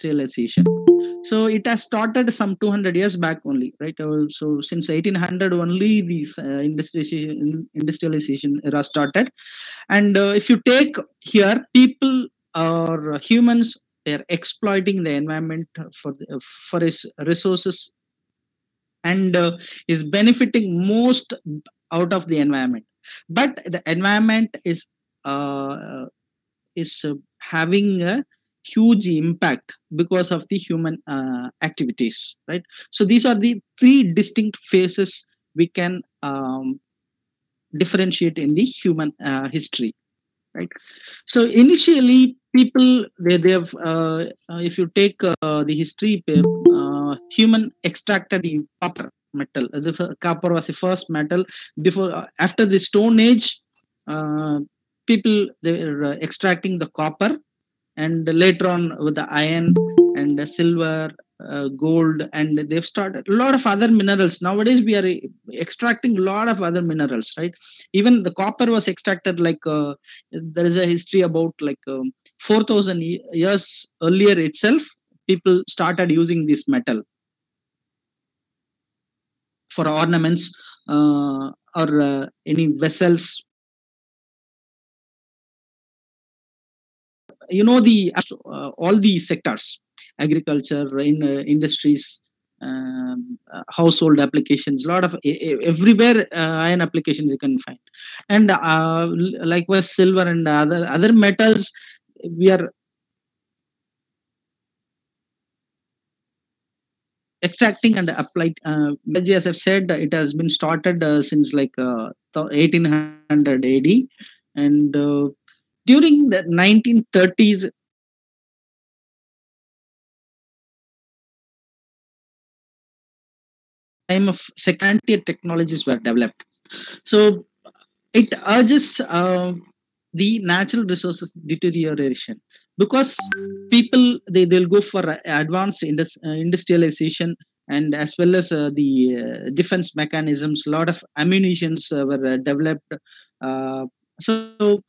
industrialization. So it has started some 200 years back only, right? So since 1800 only, these industrialization era started. And if you take here, people or humans, they're exploiting the environment for its resources, and is benefiting most out of the environment. But the environment is having a huge impact because of the human activities, right? So these are the three distinct phases we can differentiate in the human history, right? So initially, people they have if you take the history, human extracted the copper metal. Copper was the first metal before. After the Stone Age, uh, people they were extracting the copper, and later on with the iron and the silver, gold, and they've started a lot of other minerals. Nowadays we are extracting a lot of other minerals, right? Even the copper was extracted like there is a history about like 4000 years earlier itself, people started using this metal for ornaments, or any vessels. The all these sectors, agriculture, in industries, household applications, a lot of everywhere, iron applications you can find. And likewise silver and other metals, we are extracting and applied. As I've said, it has been started since like 1800 AD, and during the 1930s, time of secondary technologies were developed. So it urges the natural resources deterioration, because people they'll go for advanced industrialization, and as well as the defense mechanisms. A lot of ammunitions were developed. uh, so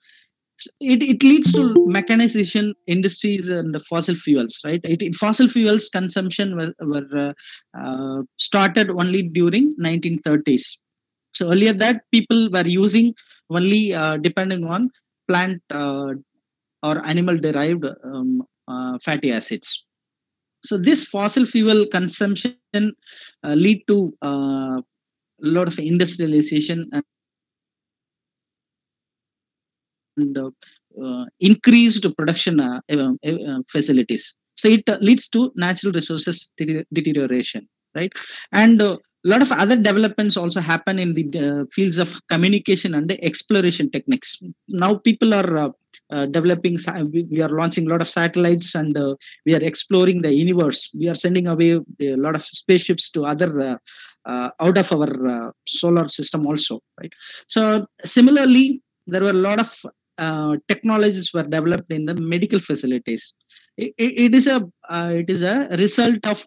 it leads to mechanization industries and fossil fuels, right? Fossil fuels consumption started only during 1930s. So earlier that people were using only depending on plant or animal derived fatty acids. So this fossil fuel consumption lead to a lot of industrialization and increased production facilities. So it leads to natural resources deterioration, right? And a lot of other developments also happen in the fields of communication and the exploration techniques. Now people are developing. We are launching a lot of satellites, and we are exploring the universe. We are sending away a lot of spaceships to other out of our solar system also, right? So similarly, there were a lot of technologies were developed in the medical facilities. It is a result of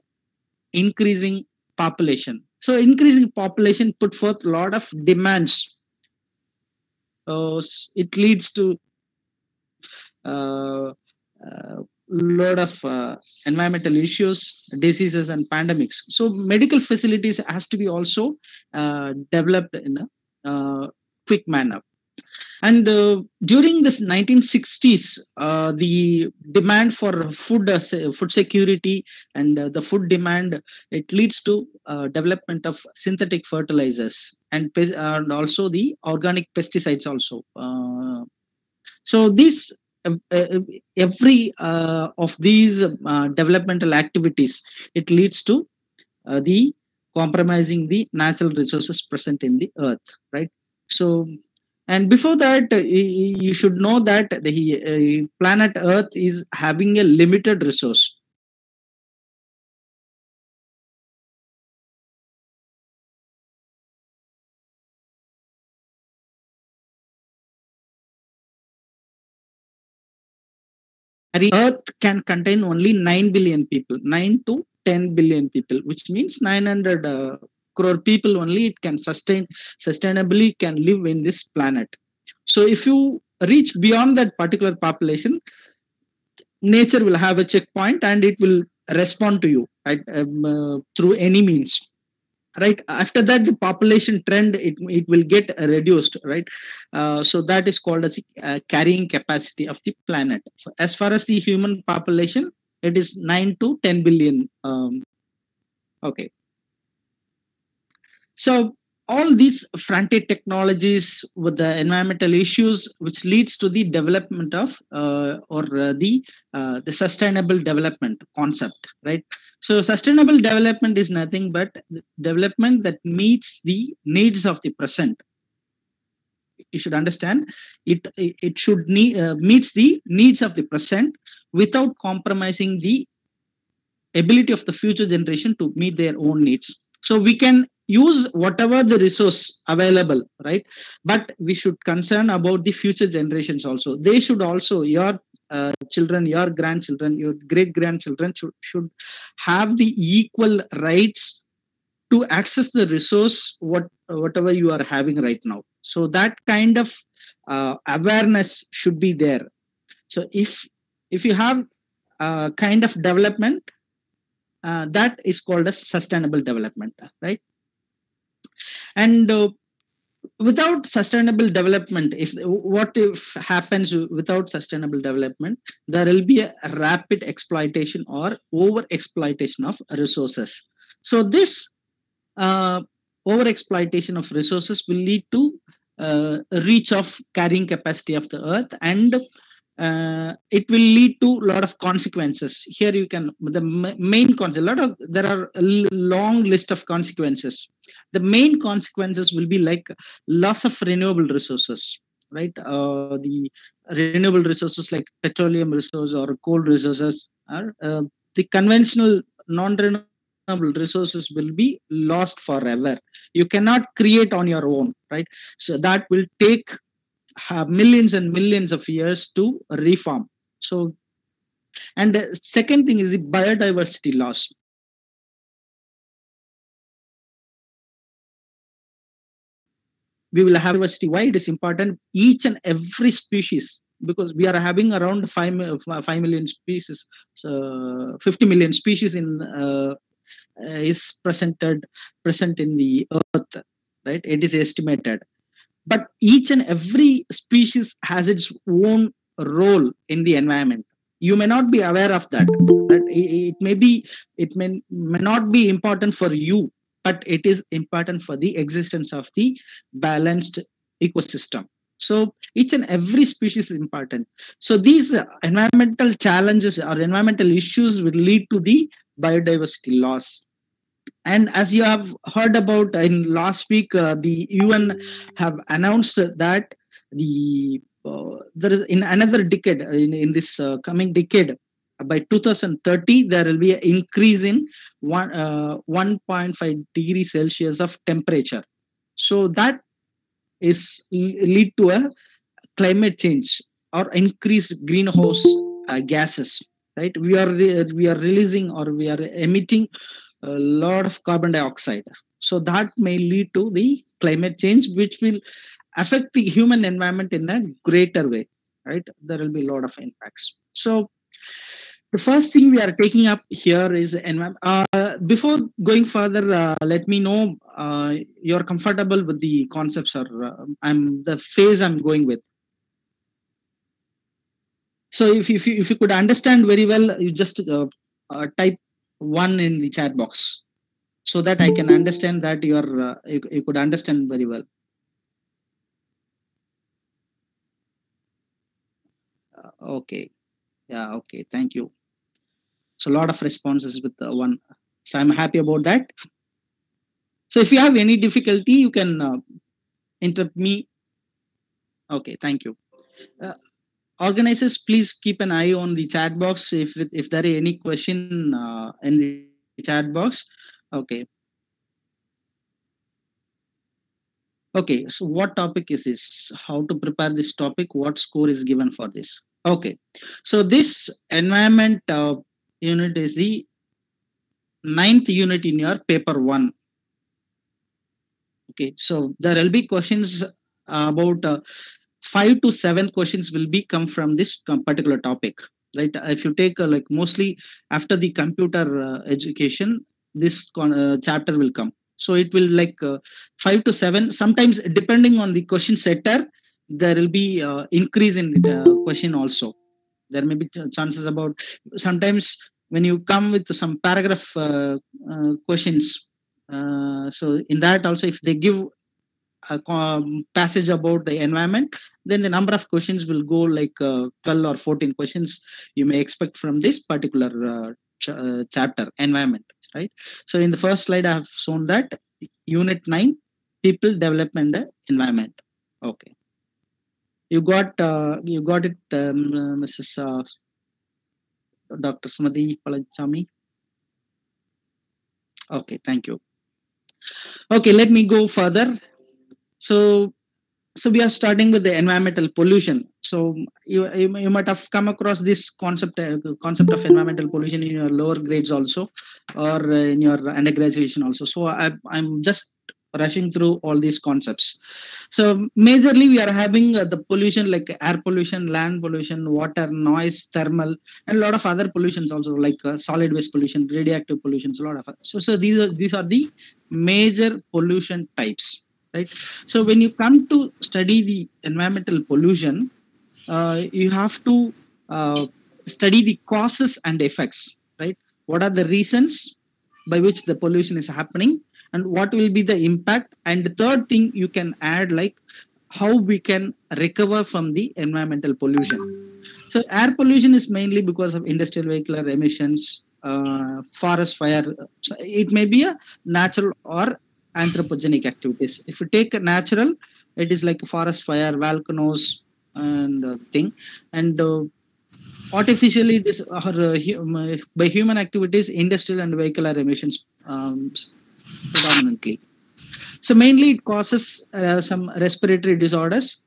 increasing population. So increasing population put forth a lot of demands. It leads to uh, lot of environmental issues, diseases, and pandemics. So medical facilities has to be also developed in a quick manner. And during this 1960s, the demand for food security and the food demand, it leads to development of synthetic fertilizers and also the organic pesticides also. So these every of these developmental activities, it leads to the compromising the natural resources present in the earth, right? So, and before that, you should know that the planet earth is having a limited resource. Earth can contain only 9 billion people, 9 to 10 billion people, which means 900 crore people only it can sustainably can live in this planet. So if you reach beyond that particular population, nature will have a checkpoint and it will respond to you, right, through any means. Right after that, the population trend, it will get reduced, right. So that is called as the carrying capacity of the planet. As far as the human population, it is 9 to 10 billion. Okay. So all these frontier technologies with the environmental issues, which leads to the development of the sustainable development concept, right? So sustainable development is nothing but development that meets the needs of the present. You should understand it should meets the needs of the present without compromising the ability of the future generation to meet their own needs. So we can use whatever the resource available, right? But we should concern about the future generations also. They should also, your children, your grandchildren, your great grandchildren should have the equal rights to access the resource whatever you are having right now. So that kind of awareness should be there. So if you have kind of development, that is called as sustainable development, right? And without sustainable development, if happens without sustainable development, there will be a rapid exploitation or over exploitation of resources. So this over exploitation of resources will lead to reach of carrying capacity of the earth, and it will lead to a lot of consequences. Here you can, the main consequence, there are a long list of consequences. The main consequences will be like loss of renewable resources, right? The renewable resources like petroleum resources or coal resources are the conventional non-renewable resources will be lost forever. You cannot create on your own, right? So that will take millions and millions of years to reform. So, and the second thing is the biodiversity loss. We will have diversity. Why it is important? Each and every species, because we are having around 5 million species, so 50 million species is present in the earth, right? It is estimated. But each and every species has its own role in the environment. You may not be aware of that. That it may not be important for you, but it is important for the existence of the balanced ecosystem. So each and every species is important. So these environmental challenges or environmental issues will lead to the biodiversity loss. And as you have heard about in last week, the UN have announced that there is in another decade, in this coming decade, by 2030, there will be an increase in 1.5 degrees Celsius of temperature. So that is lead to a climate change or increased greenhouse gases. Right? We are releasing or we are emitting a lot of carbon dioxide. So that may lead to the climate change, which will affect the human environment in a greater way, right? There will be a lot of impacts. So the first thing we are taking up here is before going further, let me know you're comfortable with the concepts or I'm the phase I'm going with. So if you could understand very well, you just type 1 in the chat box so that I can understand that you could understand very well. Okay. Yeah. Okay. Thank you. So a lot of responses with 1. So I'm happy about that. So if you have any difficulty, you can interrupt me. Okay. Thank you. Organizers, please keep an eye on the chat box if there is any question in the chat box. Okay. Okay, so what topic is this? How to prepare this topic? What score is given for this? Okay, so this environment unit is the 9th unit in your paper 1. Okay, so there will be questions about 5 to 7 questions will be come from this particular topic. right? If you take like mostly after the computer education, this chapter will come. So it will like 5 to 7, sometimes depending on the question setter, there will be increase in the question also. There may be chances about sometimes when you come with some paragraph questions, so in that also if they give a passage about the environment, then the number of questions will go like 12 or 14 questions you may expect from this particular chapter, environment, right? So in the first slide I have shown that unit 9, people, development, and environment. Okay, you got it, Mrs. Dr. Sumadhi Palachami. Okay, thank you. Okay, let me go further. So we are starting with the environmental pollution. So you might have come across this concept of environmental pollution in your lower grades also, or in your undergraduation also. So I'm just rushing through all these concepts. So majorly we are having the pollution like air pollution, land pollution, water, noise, thermal, and a lot of other pollutions also, like solid waste pollution, radioactive pollutions, a lot of so these are the major pollution types, right? So when you come to study the environmental pollution, you have to study the causes and effects, right? What are the reasons by which the pollution is happening, and what will be the impact? And the third thing you can add, like how we can recover from the environmental pollution. So air pollution is mainly because of industrial vehicular emissions, forest fire. So it may be a natural or anthropogenic activities. If you take a natural, it is like forest fire, volcanoes, and thing. And artificially, this by human activities, industrial and vehicular emissions predominantly. So mainly it causes some respiratory disorders.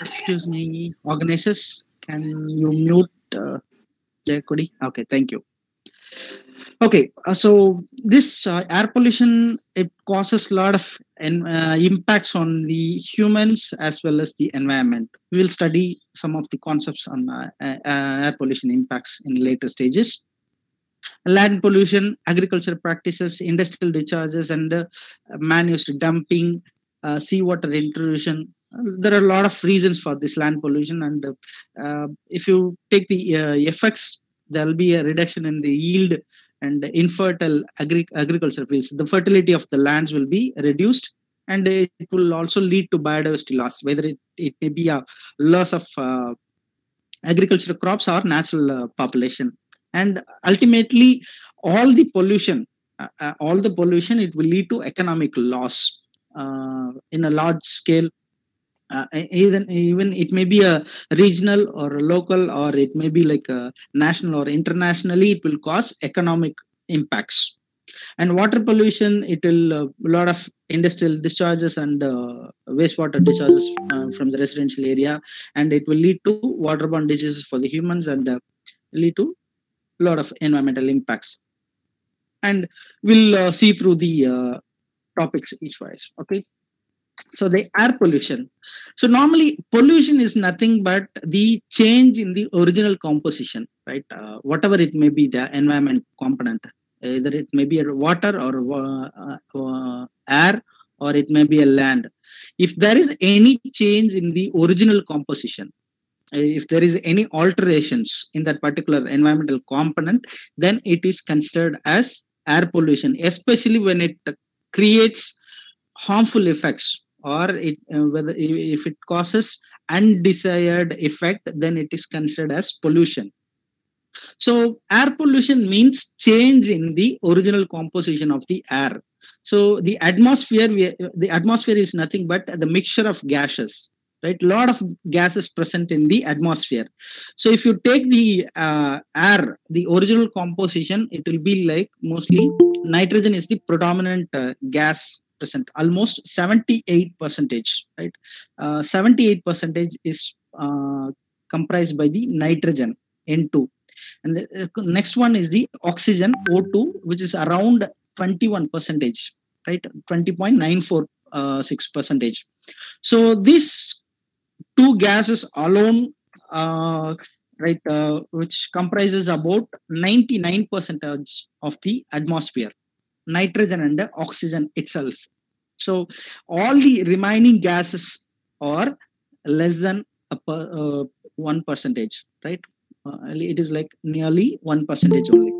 Excuse me, organizers, can you mute Jay Kodi? Okay, thank you. Okay, so this air pollution, it causes a lot of impacts on the humans as well as the environment. We will study some of the concepts on air pollution impacts in later stages. Land pollution, agricultural practices, industrial discharges, and man-used dumping, seawater intrusion. There are a lot of reasons for this land pollution, and if you take the effects, there will be a reduction in the yield and infertile agriculture fields. The fertility of the lands will be reduced, and it will also lead to biodiversity loss, whether it may be a loss of agricultural crops or natural population. And ultimately all the pollution, it will lead to economic loss in a large scale. Even it may be a regional or a local, or it may be like a national or internationally, it will cause economic impacts. And water pollution, it will a lot of industrial discharges and wastewater discharges from the residential area, and it will lead to waterborne diseases for the humans, and lead to a lot of environmental impacts. And we'll see through the topics each wise. Okay, so the air pollution. So normally pollution is nothing but the change in the original composition, right? Whatever it may be, the environment component, either it may be a water or air, or it may be a land. If there is any change in the original composition, if there is any alterations in that particular environmental component, then it is considered as air pollution, especially when it creates harmful effects, or it whether if it causes undesired effect, then it is considered as pollution. So air pollution means change in the original composition of the air. So the atmosphere is nothing but the mixture of gases, right? A lot of gases present in the atmosphere. So if you take the air, the original composition, it will be like mostly nitrogen is the predominant gas present, almost 78%, right? 78% is comprised by the nitrogen, N2. And the next one is the oxygen, O2, which is around 21%. right? 20.946 percentage. So these two gases alone, right, which comprises about 99% of the atmosphere, nitrogen and oxygen itself. So all the remaining gases are less than 1%, right? It is like nearly 1% only.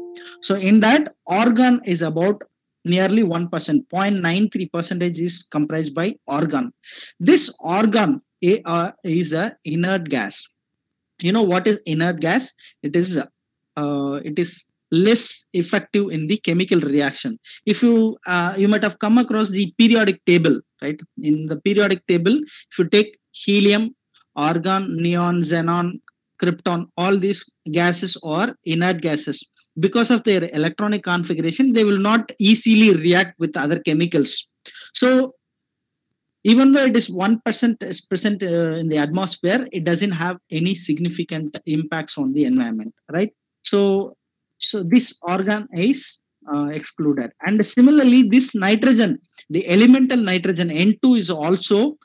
So in that, argon is about nearly 1%, 0.93% is comprised by argon. This argon is a inert gas. You know what is inert gas? It is less effective in the chemical reaction. If you might have come across the periodic table, right? In the periodic table, if you take helium, argon, neon, xenon, krypton, all these gases are inert gases. Because of their electronic configuration, they will not easily react with other chemicals. So even though it is 1% is present in the atmosphere, it doesn't have any significant impacts on the environment, right? So this organ is excluded. And similarly, this nitrogen, the elemental nitrogen N2, is also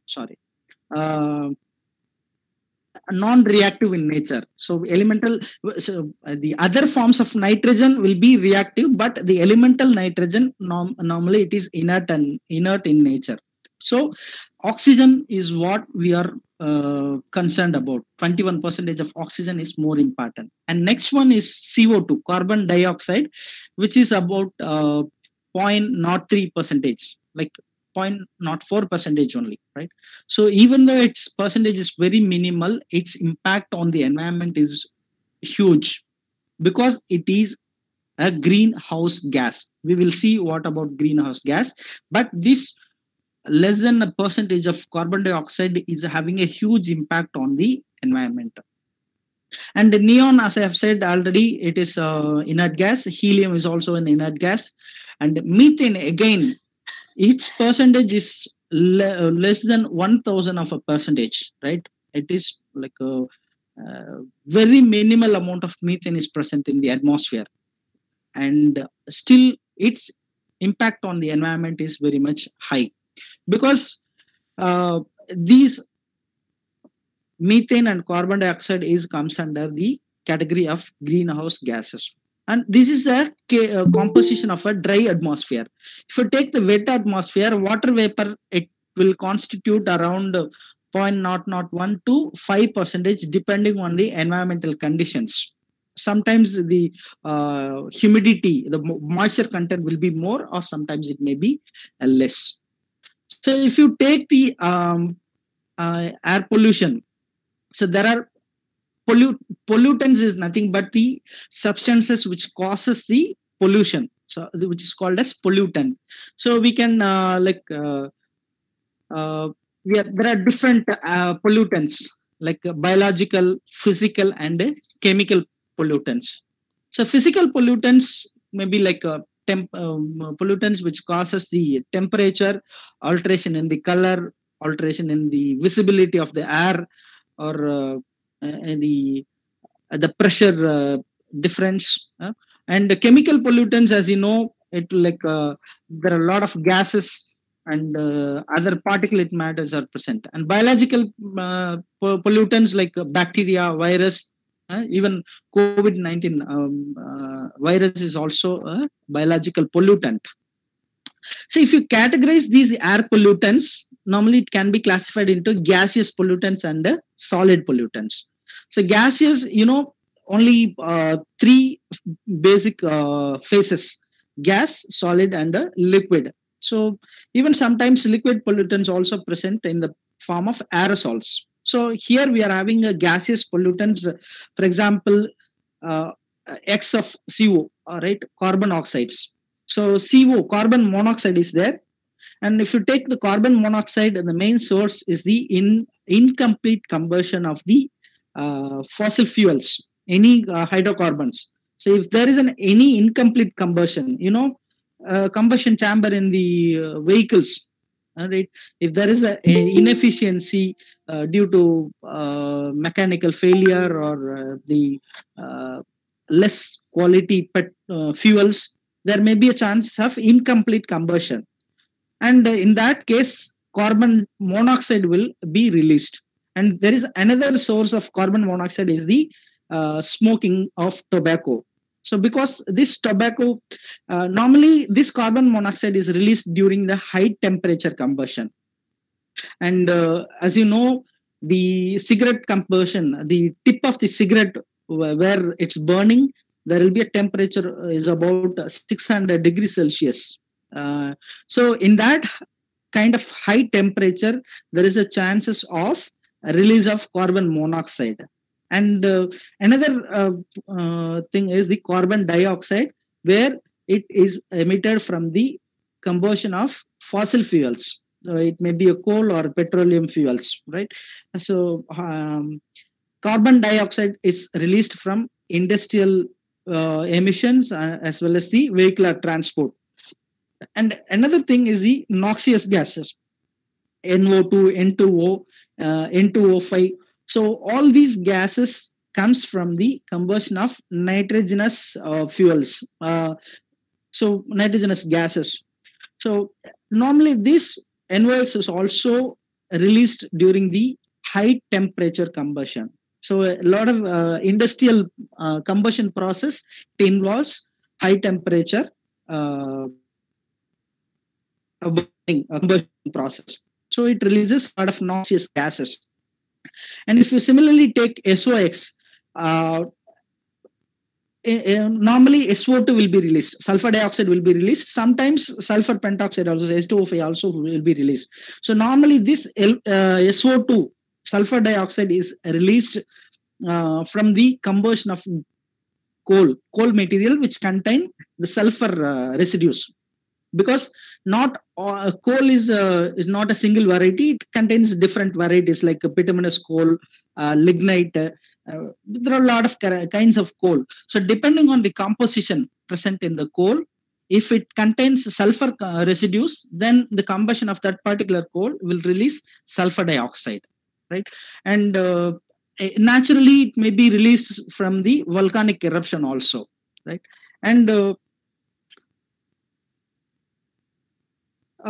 sorry. Non-reactive in nature. So the other forms of nitrogen will be reactive, but the elemental nitrogen normally it is inert in nature. So oxygen is what we are concerned about. 21% of oxygen is more important. And next one is CO2, carbon dioxide, which is about 0.03%, like 0.04% only, right? So even though its percentage is very minimal, its impact on the environment is huge because it is a greenhouse gas. We will see what about greenhouse gas, but this less than a percentage of carbon dioxide is having a huge impact on the environment. And the neon, as I have said already, it is inert gas. Helium is also an inert gas. And methane, again, its percentage is less than 1,000 of a percentage, right? It is like a very minimal amount of methane is present in the atmosphere, and still its impact on the environment is very much high because these methane and carbon dioxide comes under the category of greenhouse gases. And this is a composition of a dry atmosphere. If you take the wet atmosphere, water vapor, it will constitute around 0.001 to 5% depending on the environmental conditions. Sometimes the humidity, the moisture content will be more, or sometimes it may be less. So if you take the air pollution, so there are pollutants is nothing but the substances which causes the pollution, so which is called as pollutant. So we can there are different pollutants like biological, physical, and chemical pollutants. So physical pollutants may be like pollutants which causes the temperature, alteration in the color, alteration in the visibility of the air, or the pressure difference. And the chemical pollutants, as you know, it like there are a lot of gases and other particulate matters are present. And biological pollutants like bacteria, virus, even COVID-19 virus is also a biological pollutant. So if you categorize these air pollutants, normally it can be classified into gaseous pollutants and solid pollutants. So gaseous, only three basic phases: gas, solid, and liquid. So even sometimes liquid pollutants also present in the form of aerosols. So here we are having a gaseous pollutants, for example, X of CO, right? Carbon oxides. So CO, carbon monoxide, is there. And if you take the carbon monoxide, the main source is the incomplete combustion of the fossil fuels, any hydrocarbons. So if there is any incomplete combustion, combustion chamber in the vehicles, right? If there is a inefficiency due to mechanical failure or the less quality fuels, there may be a chance of incomplete combustion. And in that case, carbon monoxide will be released. And there is another source of carbon monoxide is the smoking of tobacco. So because this tobacco, normally this carbon monoxide is released during the high temperature combustion. And as you know, the cigarette combustion, the tip of the cigarette where it's burning, there will be a temperature is about 600 degrees Celsius. So in that kind of high temperature, there is a chances of a release of carbon monoxide. And another thing is the carbon dioxide, where it is emitted from the combustion of fossil fuels. It may be a coal or petroleum fuels, right? So carbon dioxide is released from industrial emissions as well as the vehicular transport. And another thing is the noxious gases, NO2, N2O, N2O5. So all these gases comes from the combustion of nitrogenous fuels. So nitrogenous gases. So normally this NOx is also released during the high temperature combustion. So a lot of industrial combustion process, it involves high temperature combustion process. So it releases a lot of noxious gases. And if you similarly take SOx, normally SO2 will be released, sulfur dioxide will be released, sometimes sulfur pentoxide also, H2O5 also will be released. So normally this SO2, sulfur dioxide, is released from the combustion of coal material which contain the sulfur residues. Because not coal is not a single variety, it contains different varieties like bituminous coal, lignite. There are a lot of kinds of coal. So depending on the composition present in the coal, if it contains sulfur residues, then the combustion of that particular coal will release sulfur dioxide, right? And naturally, it may be released from the volcanic eruption also, right? And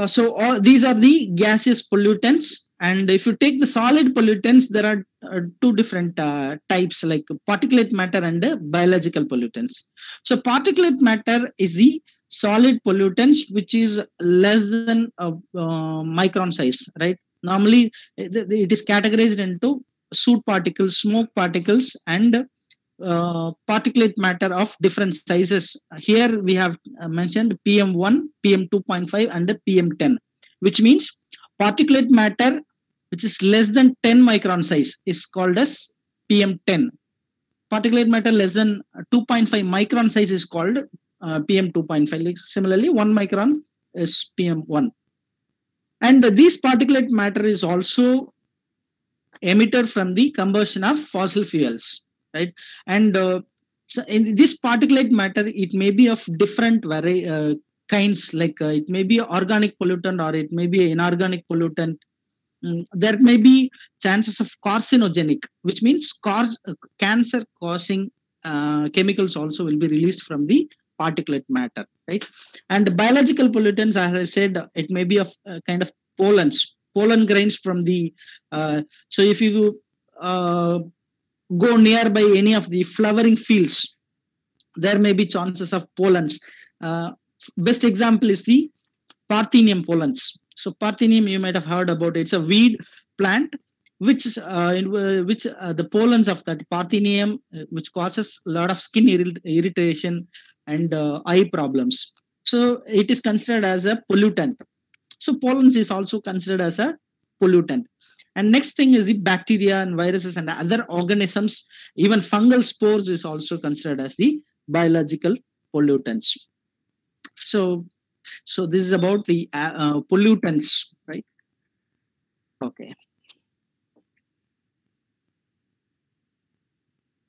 so these are the gaseous pollutants. And if you take the solid pollutants, there are two different types, like particulate matter and biological pollutants. So particulate matter is the solid pollutants which is less than micron size, right? Normally, it is categorized into soot particles, smoke particles, and particulate matter of different sizes. Here we have mentioned PM1, PM2.5, and PM10, which means particulate matter which is less than 10 micron size is called as PM10. Particulate matter less than 2.5 micron size is called PM2.5. Like, similarly, 1 micron is PM1. And this particulate matter is also emitted from the combustion of fossil fuels, right? And so in this particulate matter, it may be of different kinds, like it may be organic pollutant or it may be inorganic pollutant. There may be chances of carcinogenic, which means cancer causing chemicals also will be released from the particulate matter, right? And biological pollutants, as I said, it may be of kind of pollen grains from the so if you go nearby any of the flowering fields, there may be chances of pollens. Best example is the Parthenium pollens. So Parthenium, you might have heard about it. It's a weed plant which the pollens of that Parthenium, which causes a lot of skin irritation and eye problems. So it is considered as a pollutant. So pollens is also considered as a pollutant. And next thing is the bacteria and viruses and other organisms. Even fungal spores is also considered as the biological pollutants. So this is about the pollutants, right? Okay.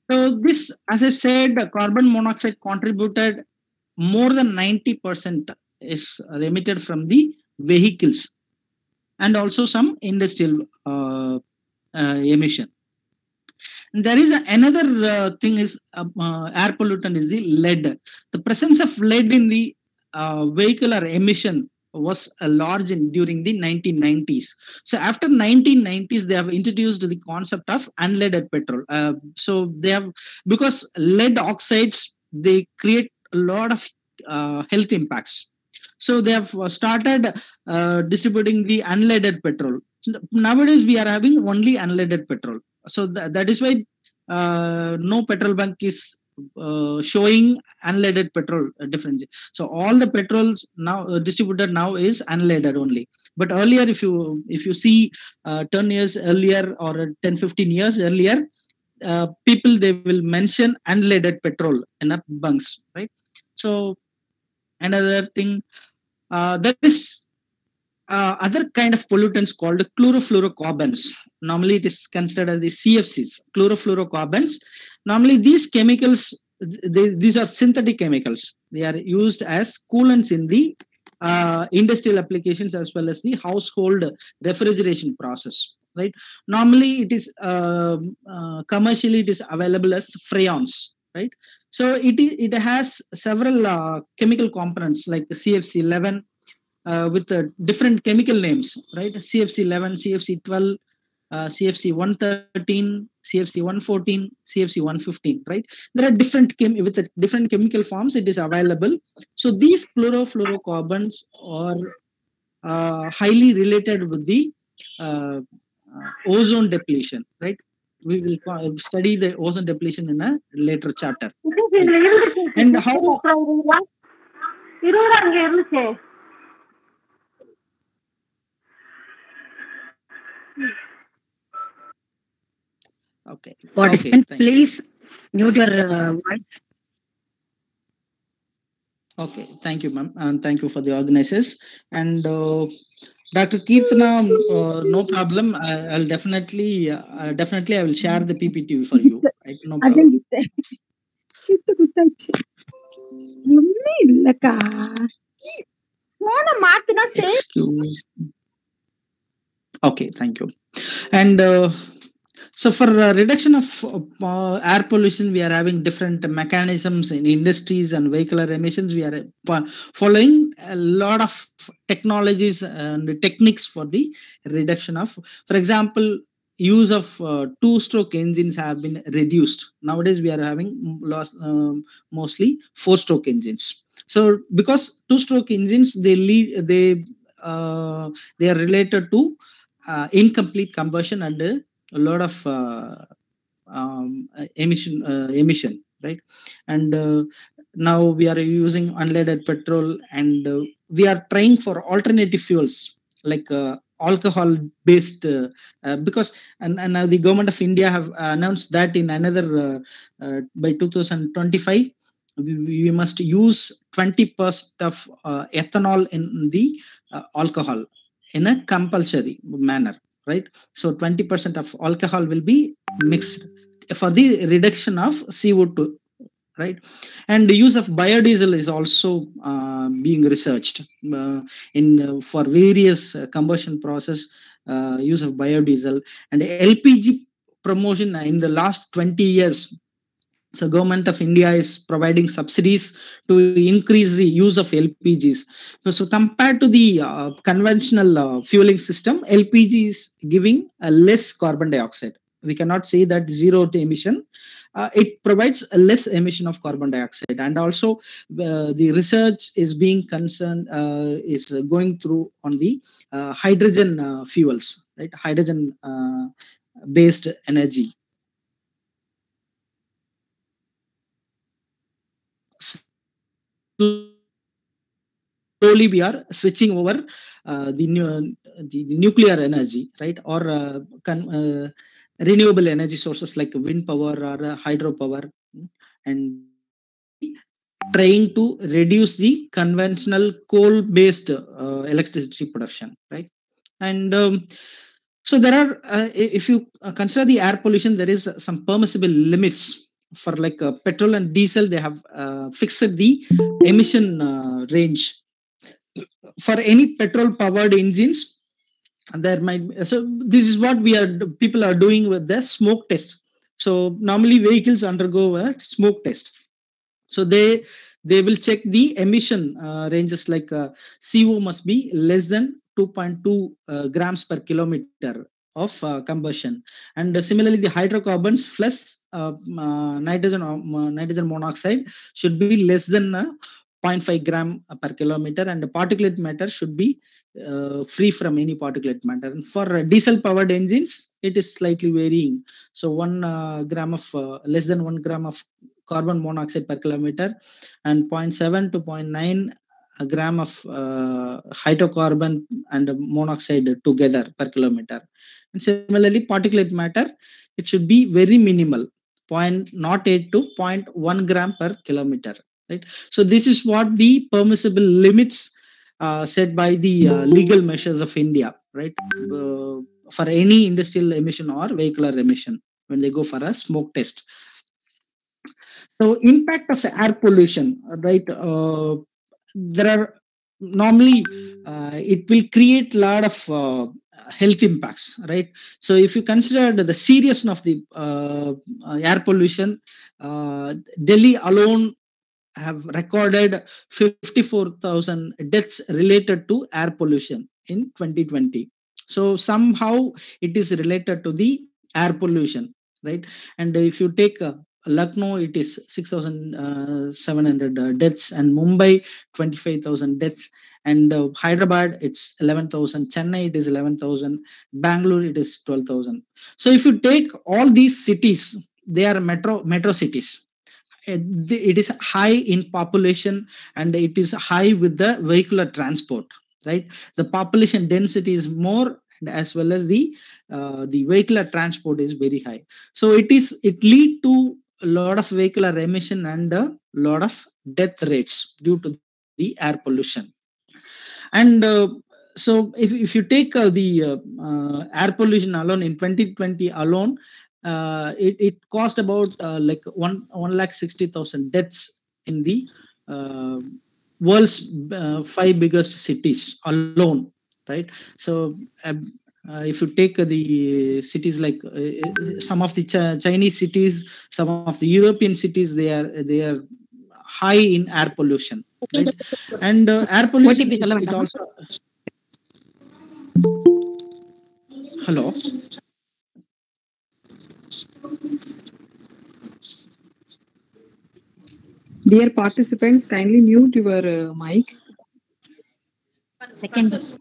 So this, as I've said, carbon monoxide contributed more than 90% is emitted from the vehicles and also some industrial emission. There is another thing is air pollutant is the lead. The presence of lead in the vehicular emission was large during the 1990s. So after 1990s, they have introduced the concept of unleaded petrol. So they have, because lead oxides, they create a lot of health impacts. So they have started distributing the unleaded petrol. So nowadays, we are having only unleaded petrol. So that is why no petrol bank is showing unleaded petrol difference. So all the petrols now distributed now is unleaded only. But earlier, if you see 10 years earlier or 10-15 years earlier, people, they will mention unleaded petrol in a bunks, right? So another thing, there is other kind of pollutants called chlorofluorocarbons. Normally, it is considered as the CFCs, chlorofluorocarbons. Normally, these chemicals, these are synthetic chemicals. They are used as coolants in the industrial applications as well as the household refrigeration process. Right. Normally, it is commercially it is available as freons. Right. So it has several chemical components like the CFC11, with different chemical names, right? CFC11, CFC12, CFC113, CFC114, CFC115, right? There are different with the different chemical forms. It is available. So these chlorofluorocarbons are highly related with the ozone depletion, right? We will study the ozone depletion in a later chapter. Right? And how? Okay. Participant, Okay, please mute your voice. Okay, thank you, ma'am, and thank you for the organizers. And Dr. Kirtana, no problem. I'll definitely, I will share the PPT for you. Right? No problem. Excuse. Okay, thank you. And so for reduction of air pollution, we are having different mechanisms in industries and vehicular emissions. We are following a lot of technologies and techniques for the reduction of, for example, use of two-stroke engines have been reduced. Nowadays, we are having mostly four-stroke engines. So because two-stroke engines, they are related to incomplete combustion and a lot of emission, right? And now we are using unleaded petrol, and we are trying for alternative fuels like alcohol based, because and now the government of India have announced that in another by 2025 we must use 20% of ethanol in the alcohol in a compulsory manner, right? So 20% of alcohol will be mixed for the reduction of CO2, right? And the use of biodiesel is also being researched for various combustion process, use of biodiesel. And LPG promotion in the last 20 years, so government of India is providing subsidies to increase the use of LPGs. So compared to the conventional fueling system, LPG is giving a less carbon dioxide. We cannot say that zero to emission. It provides a less emission of carbon dioxide, and also the research is being concerned, is going through on the hydrogen fuels, right? Hydrogen based energy. Slowly we are switching over the nuclear energy, right? Or renewable energy sources like wind power or hydropower, and trying to reduce the conventional coal based electricity production, right? And so there are, if you consider the air pollution, there is some permissible limits for like petrol and diesel. They have fixed the emission range. For any petrol powered engines, there might be, so this is what people are doing with the smoke test. So normally vehicles undergo a smoke test. So they will check the emission ranges, like CO must be less than 2.2 grams per kilometer of combustion, and similarly the hydrocarbons plus nitrogen monoxide should be less than 0.5 gram per kilometer, and the particulate matter should be free from any particulate matter. And for diesel powered engines, it is slightly varying. So 1 gram of less than 1 gram of carbon monoxide per kilometer, and 0.7 to 0.9 a gram of hydrocarbon and monoxide together per kilometer. And similarly, particulate matter, it should be very minimal, 0.08 to 0.1 gram per kilometer. Right. So this is what the permissible limits set by the legal measures of India, right, for any industrial emission or vehicular emission when they go for a smoke test. So impact of air pollution, right? There are normally it will create a lot of health impacts, right? So if you consider the seriousness of the air pollution, Delhi alone have recorded 54,000 deaths related to air pollution in 2020. So somehow it is related to the air pollution, right? And if you take Lucknow, it is 6,700 deaths, and Mumbai 25,000 deaths, and Hyderabad it's 11,000, Chennai it is 11,000, Bangalore it is 12,000. So if you take all these cities, they are metro cities. It is high in population, and it is high with the vehicular transport, right? The population density is more, and as well as the vehicular transport is very high. So it lead to a lot of vehicular emission and a lot of death rates due to the air pollution. And so if you take the air pollution alone in 2020 alone, it cost about like 160,000 deaths in the uh, world's 5 biggest cities alone, right? So if you take the cities like some of the Chinese cities, some of the European cities, they are high in air pollution, right? And air pollution it also. Hello. Dear participants, kindly mute your mic. Second.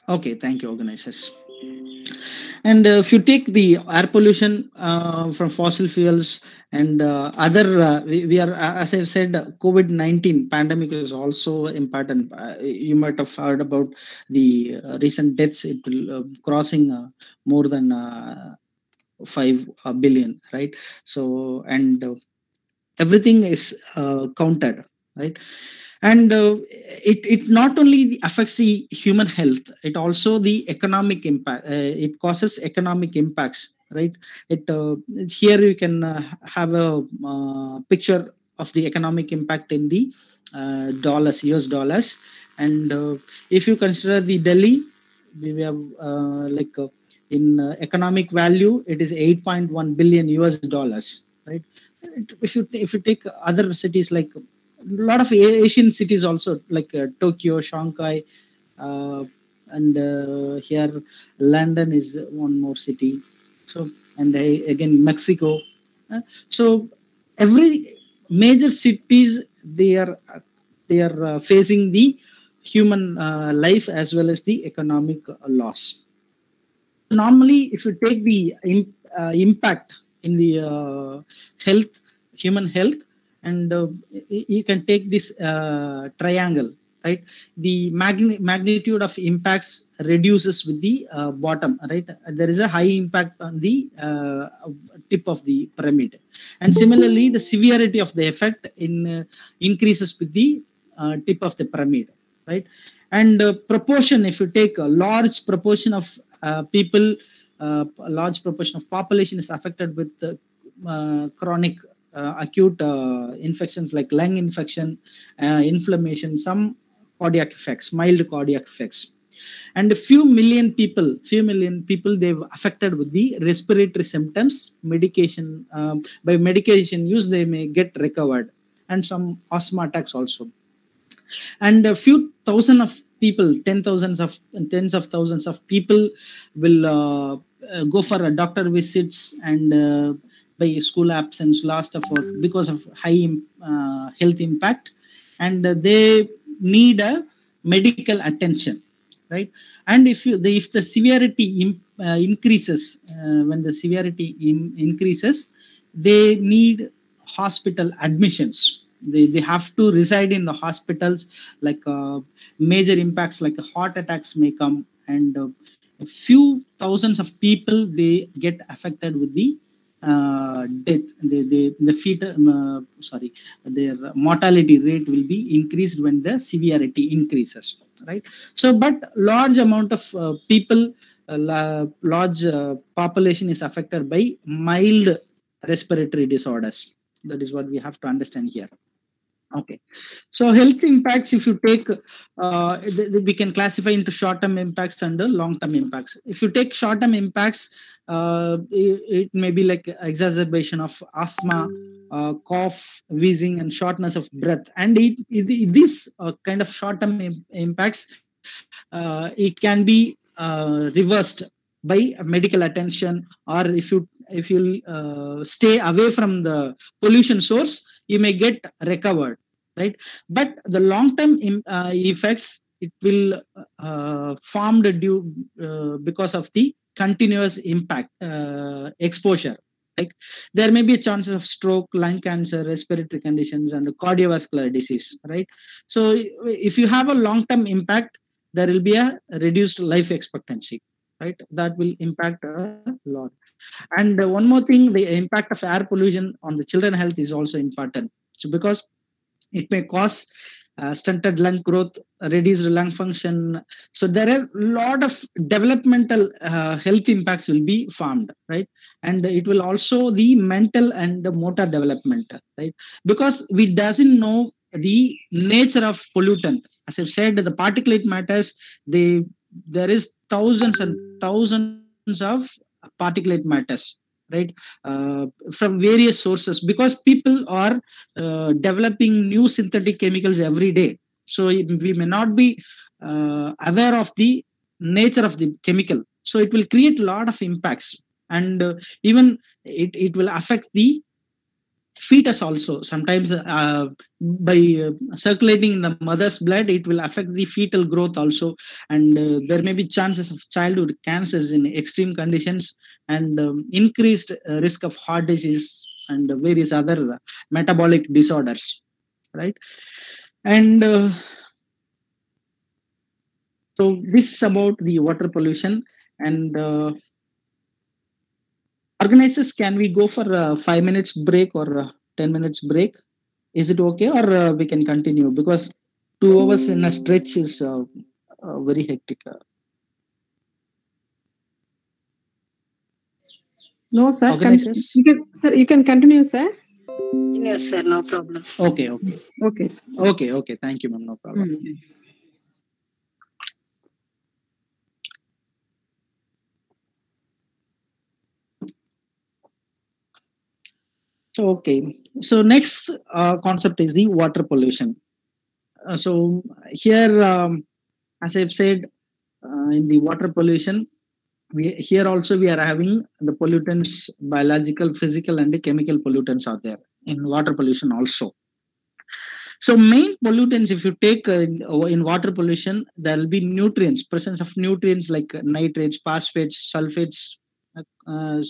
Okay, thank you, organizers. And if you take the air pollution from fossil fuels and other, we are, as I've said, COVID-19 pandemic is also important. You might have heard about the recent deaths. It will crossing more than 5 billion, right? So, and everything is counted, right? And it not only affects the human health, it also the economic impact. It causes economic impacts, right? It here you can have a picture of the economic impact in the dollars, US dollars. And if you consider the Delhi, we have like in economic value, it is 8.1 billion US dollars, right? If you take other cities like a lot of Asian cities also, like Tokyo, Shanghai, and here London is one more city. So, and again Mexico. So every major cities, they are facing the human life as well as the economic loss. Normally, if you take the impact in the health, human health, and you can take this triangle, right? The magnitude of impacts reduces with the bottom, right? There is a high impact on the tip of the pyramid, and similarly the severity of the effect increases with the tip of the pyramid, right? And proportion, if you take a large proportion of people, a large proportion of population is affected with chronic acute infections like lung infection, inflammation, some cardiac effects, mild cardiac effects. And a few million people they've affected with the respiratory symptoms. Medication by medication use they may get recovered, and some asthma attacks also. And a few thousand of people, tens of thousands of people will go for a doctor visits and by school absence, loss of work because of high health impact, and they need a medical attention, right? And if the severity increases, when the severity increases, they need hospital admissions. They have to reside in the hospitals, like major impacts like heart attacks may come, and a few thousands of people they get affected with the death. The fetal their mortality rate will be increased when the severity increases, right? So but large amount of people, large population is affected by mild respiratory disorders. That is what we have to understand here. Okay, so health impacts, if you take, we can classify into short-term impacts and long-term impacts. If you take short-term impacts, it may be like exacerbation of asthma, cough, wheezing, and shortness of breath. And these kind of short-term impacts, it can be reversed by medical attention, or if you stay away from the pollution source, you may get recovered, right? But the long-term effects, it will formed due because of the continuous impact exposure. Like there may be chances of stroke, lung cancer, respiratory conditions, and cardiovascular disease, right? So if you have a long-term impact, there will be a reduced life expectancy, right? That will impact a lot. And one more thing, the impact of air pollution on the children health is also important. So because it may cause stunted lung growth, reduced lung function. So there are a lot of developmental health impacts will be formed, right? And it will also the mental and the motor development, right? Because we doesn't know the nature of pollutant. As I've said, the particulate matters, there is thousands and thousands of particulate matters, right? From various sources, because people are developing new synthetic chemicals every day. So we may not be aware of the nature of the chemical. So it will create a lot of impacts, and even it will affect the fetus also. Sometimes by circulating in the mother's blood, it will affect the fetal growth also, and there may be chances of childhood cancers in extreme conditions, and increased risk of heart disease and various other metabolic disorders, right? And so this is about the water pollution. And organizers, can we go for a 5 minutes break or 10 minutes break? Is it okay, or we can continue? Because 2 hours in a stretch is very hectic. No, sir. Organizers? Sir, you can continue, sir. Yes, sir. No problem. Okay. Okay, sir. Okay. Thank you, ma'am. No problem. Okay. So next concept is the water pollution. So here, as I've said, in the water pollution, here also we are having the pollutants, biological, physical, and the chemical pollutants are there in water pollution also. So main pollutants, if you take in water pollution, there will be nutrients, presence of nutrients like nitrates, phosphates, sulfates,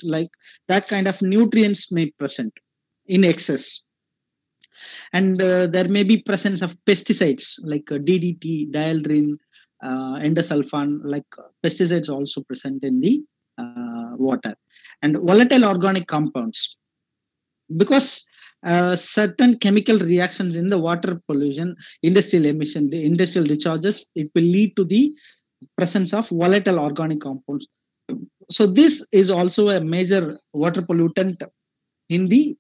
like that kind of nutrients may present in excess. And there may be presence of pesticides like DDT, dieldrin, endosulfan, like pesticides also present in the water. And volatile organic compounds, because certain chemical reactions in the water pollution, industrial emission, the industrial discharges, it will lead to the presence of volatile organic compounds. So this is also a major water pollutant in the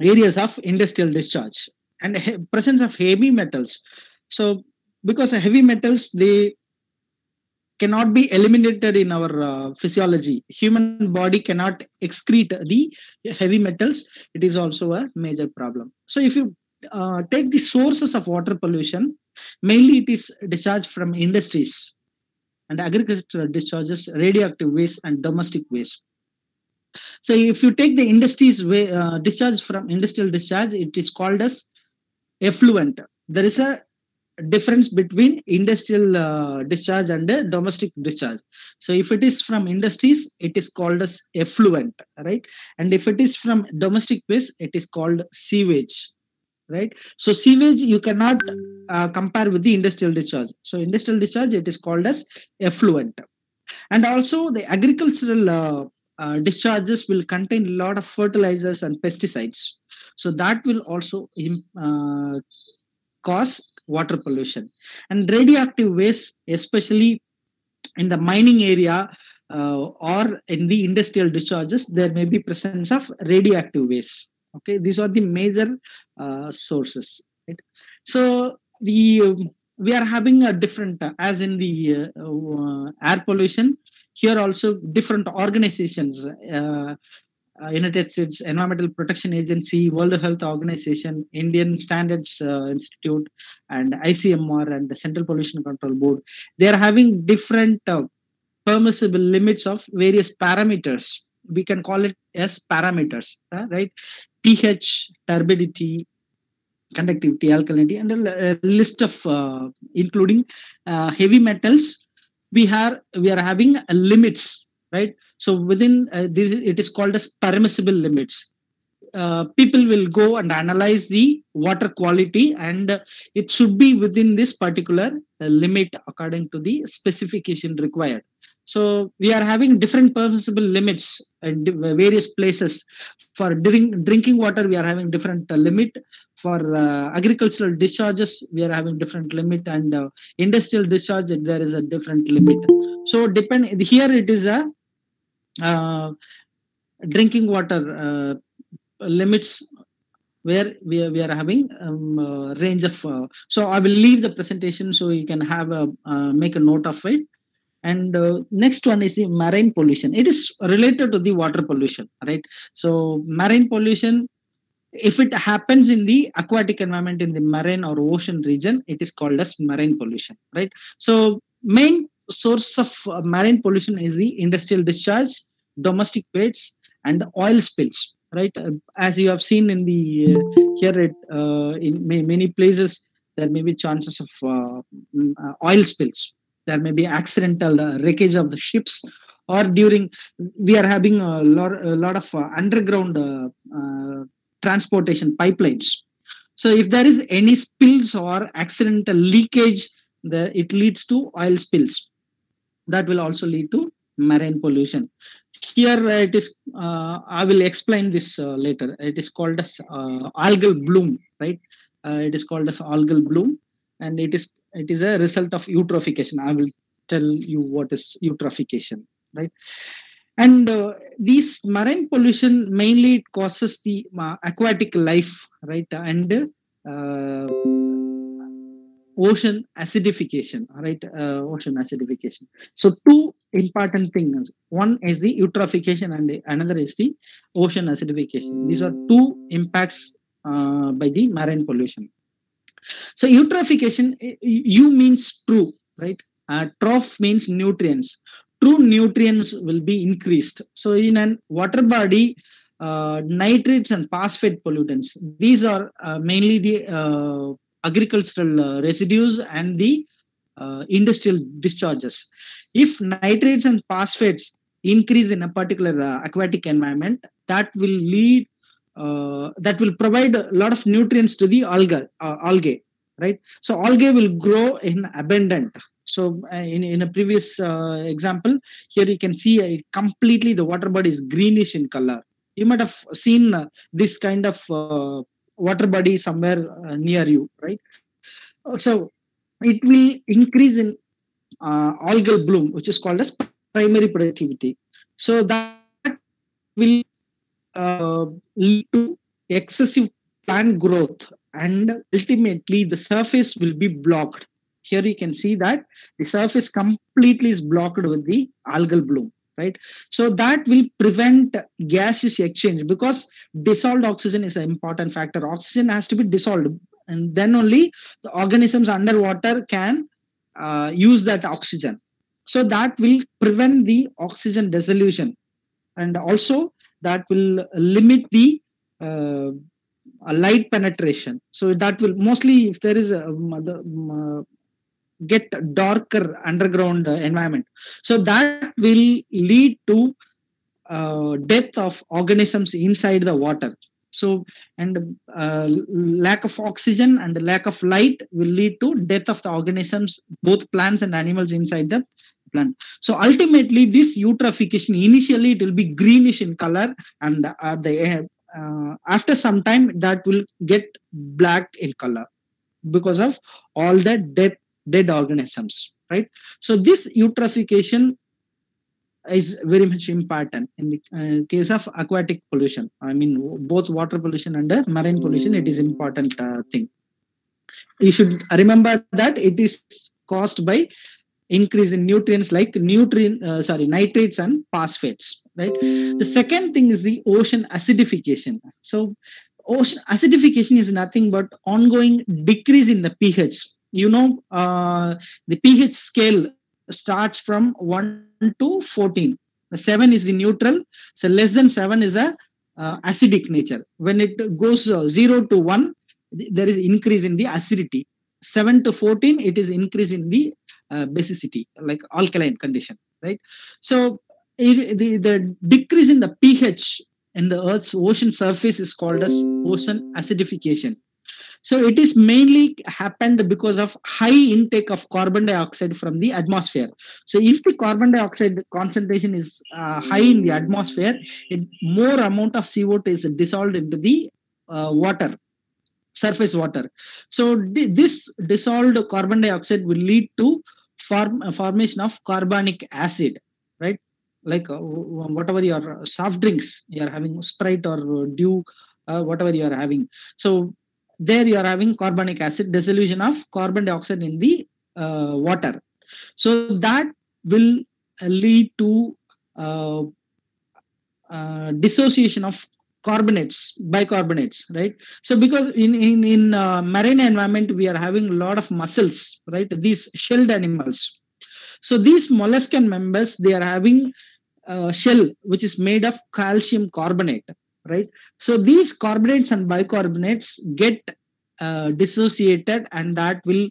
areas of industrial discharge. And presence of heavy metals. So because heavy metals, they cannot be eliminated in our physiology. Human body cannot excrete the heavy metals. It is also a major problem. So if you take the sources of water pollution, mainly it is discharge from industries and agricultural discharges, radioactive waste, and domestic waste. So if you take the industries discharge from industrial discharge, it is called as effluent. There is a difference between industrial discharge and domestic discharge. So if it is from industries, it is called as effluent, right? And if it is from domestic waste, it is called sewage, right? So sewage you cannot compare with the industrial discharge. So industrial discharge, it is called as effluent. And also the agricultural discharges will contain a lot of fertilizers and pesticides. So that will also cause water pollution. And radioactive waste, especially in the mining area or in the industrial discharges, there may be presence of radioactive waste. Okay, these are the major sources. Right? So we are having a different, as in the air pollution, here also different organizations, United States Environmental Protection Agency, World Health Organization, Indian Standards Institute, and ICMR and the Central Pollution Control Board. They are having different permissible limits of various parameters. We can call it as parameters, right? pH, turbidity, conductivity, alkalinity, and a list of including heavy metals. We are having limits, right? So within this, it is called as permissible limits. People will go and analyze the water quality, and it should be within this particular limit according to the specification required. So we are having different permissible limits in various places. For drinking water, we are having different limit. For agricultural discharges, we are having different limit, and industrial discharge, there is a different limit. So here it is a drinking water limits where we are having range of. So I will leave the presentation so you can have make a note of it. And next one is the marine pollution. It is related to the water pollution, right? So marine pollution, if it happens in the aquatic environment, in the marine or ocean region, it is called as marine pollution, right? So main source of marine pollution is the industrial discharge, domestic waste, and oil spills, right? As you have seen in the here in many places, there may be chances of oil spills. There may be accidental wreckage of the ships, or during we are having a lot of underground transportation pipelines. So if there is any spills or accidental leakage, it leads to oil spills. That will also lead to marine pollution. Here it is. I will explain this later. It is called as algal bloom, right? It is called as algal bloom, and it is a result of eutrophication. I will tell you what is eutrophication, right? And these marine pollution mainly it causes the aquatic life, right? And ocean acidification, right? Ocean acidification. So two important things. One is the eutrophication, and another is the ocean acidification. These are two impacts by the marine pollution. So eutrophication, U means true, right? Troph means nutrients. True nutrients will be increased. So in an water body, nitrates and phosphate pollutants, these are mainly the agricultural residues and the industrial discharges. If nitrates and phosphates increase in a particular aquatic environment, that will provide a lot of nutrients to the algae, right? So algae will grow in abundant. So in a previous example, here you can see completely the water body is greenish in color. You might have seen this kind of water body somewhere near you, right? So it will increase in algal bloom, which is called as primary productivity. So that will lead to excessive plant growth, and ultimately the surface will be blocked. Here you can see that the surface completely is blocked with the algal bloom, right? So that will prevent gaseous exchange, because dissolved oxygen is an important factor. Oxygen has to be dissolved, and then only the organisms underwater can use that oxygen. So that will prevent the oxygen dissolution, and also that will limit the light penetration. So that will mostly, if there is get darker underground environment, so that will lead to death of organisms inside the water. So, and lack of oxygen and lack of light will lead to death of the organisms, both plants and animals inside the plant. So ultimately, this eutrophication, initially it will be greenish in color, and after some time that will get black in color because of all the dead organisms, right? So this eutrophication is very much important in the case of aquatic pollution. I mean, both water pollution and marine pollution, it is important thing. You should remember that it is caused by increase in nutrients like nitrates and phosphates, right? The second thing is the ocean acidification. So ocean acidification is nothing but ongoing decrease in the pH. You know, the pH scale starts from 1 to 14. The 7 is the neutral, so less than 7 is a acidic nature. When it goes 0 to 1, there is increase in the acidity. 7 to 14, it is increase in the basicity, like alkaline condition, right? So the decrease in the pH in the Earth's ocean surface is called as ocean acidification. So it is mainly happened because of high intake of carbon dioxide from the atmosphere. So if the carbon dioxide concentration is high in the atmosphere, more amount of CO2 is dissolved into the water, surface water. So this dissolved carbon dioxide will lead to formation of carbonic acid, right? Like whatever your soft drinks you are having, Sprite or Dew, whatever you are having. So there you are having carbonic acid, dissolution of carbon dioxide in the water. So that will lead to dissociation of carbonates, bicarbonates, right? So because in marine environment, we are having a lot of mussels, right? These shelled animals. So these molluscan members, they are having shell which is made of calcium carbonate, right? So these carbonates and bicarbonates get dissociated, and that will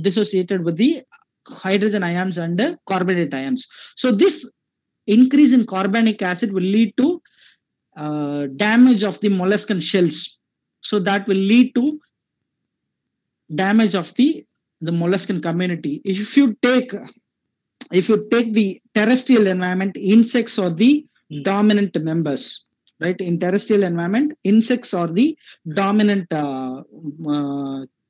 dissociated with the hydrogen ions and the carbonate ions. So this increase in carbonic acid will lead to damage of the molluscan shells. So that will lead to damage of the molluscan community. If you take the terrestrial environment, insects are the dominant members, right? In terrestrial environment, insects are the dominant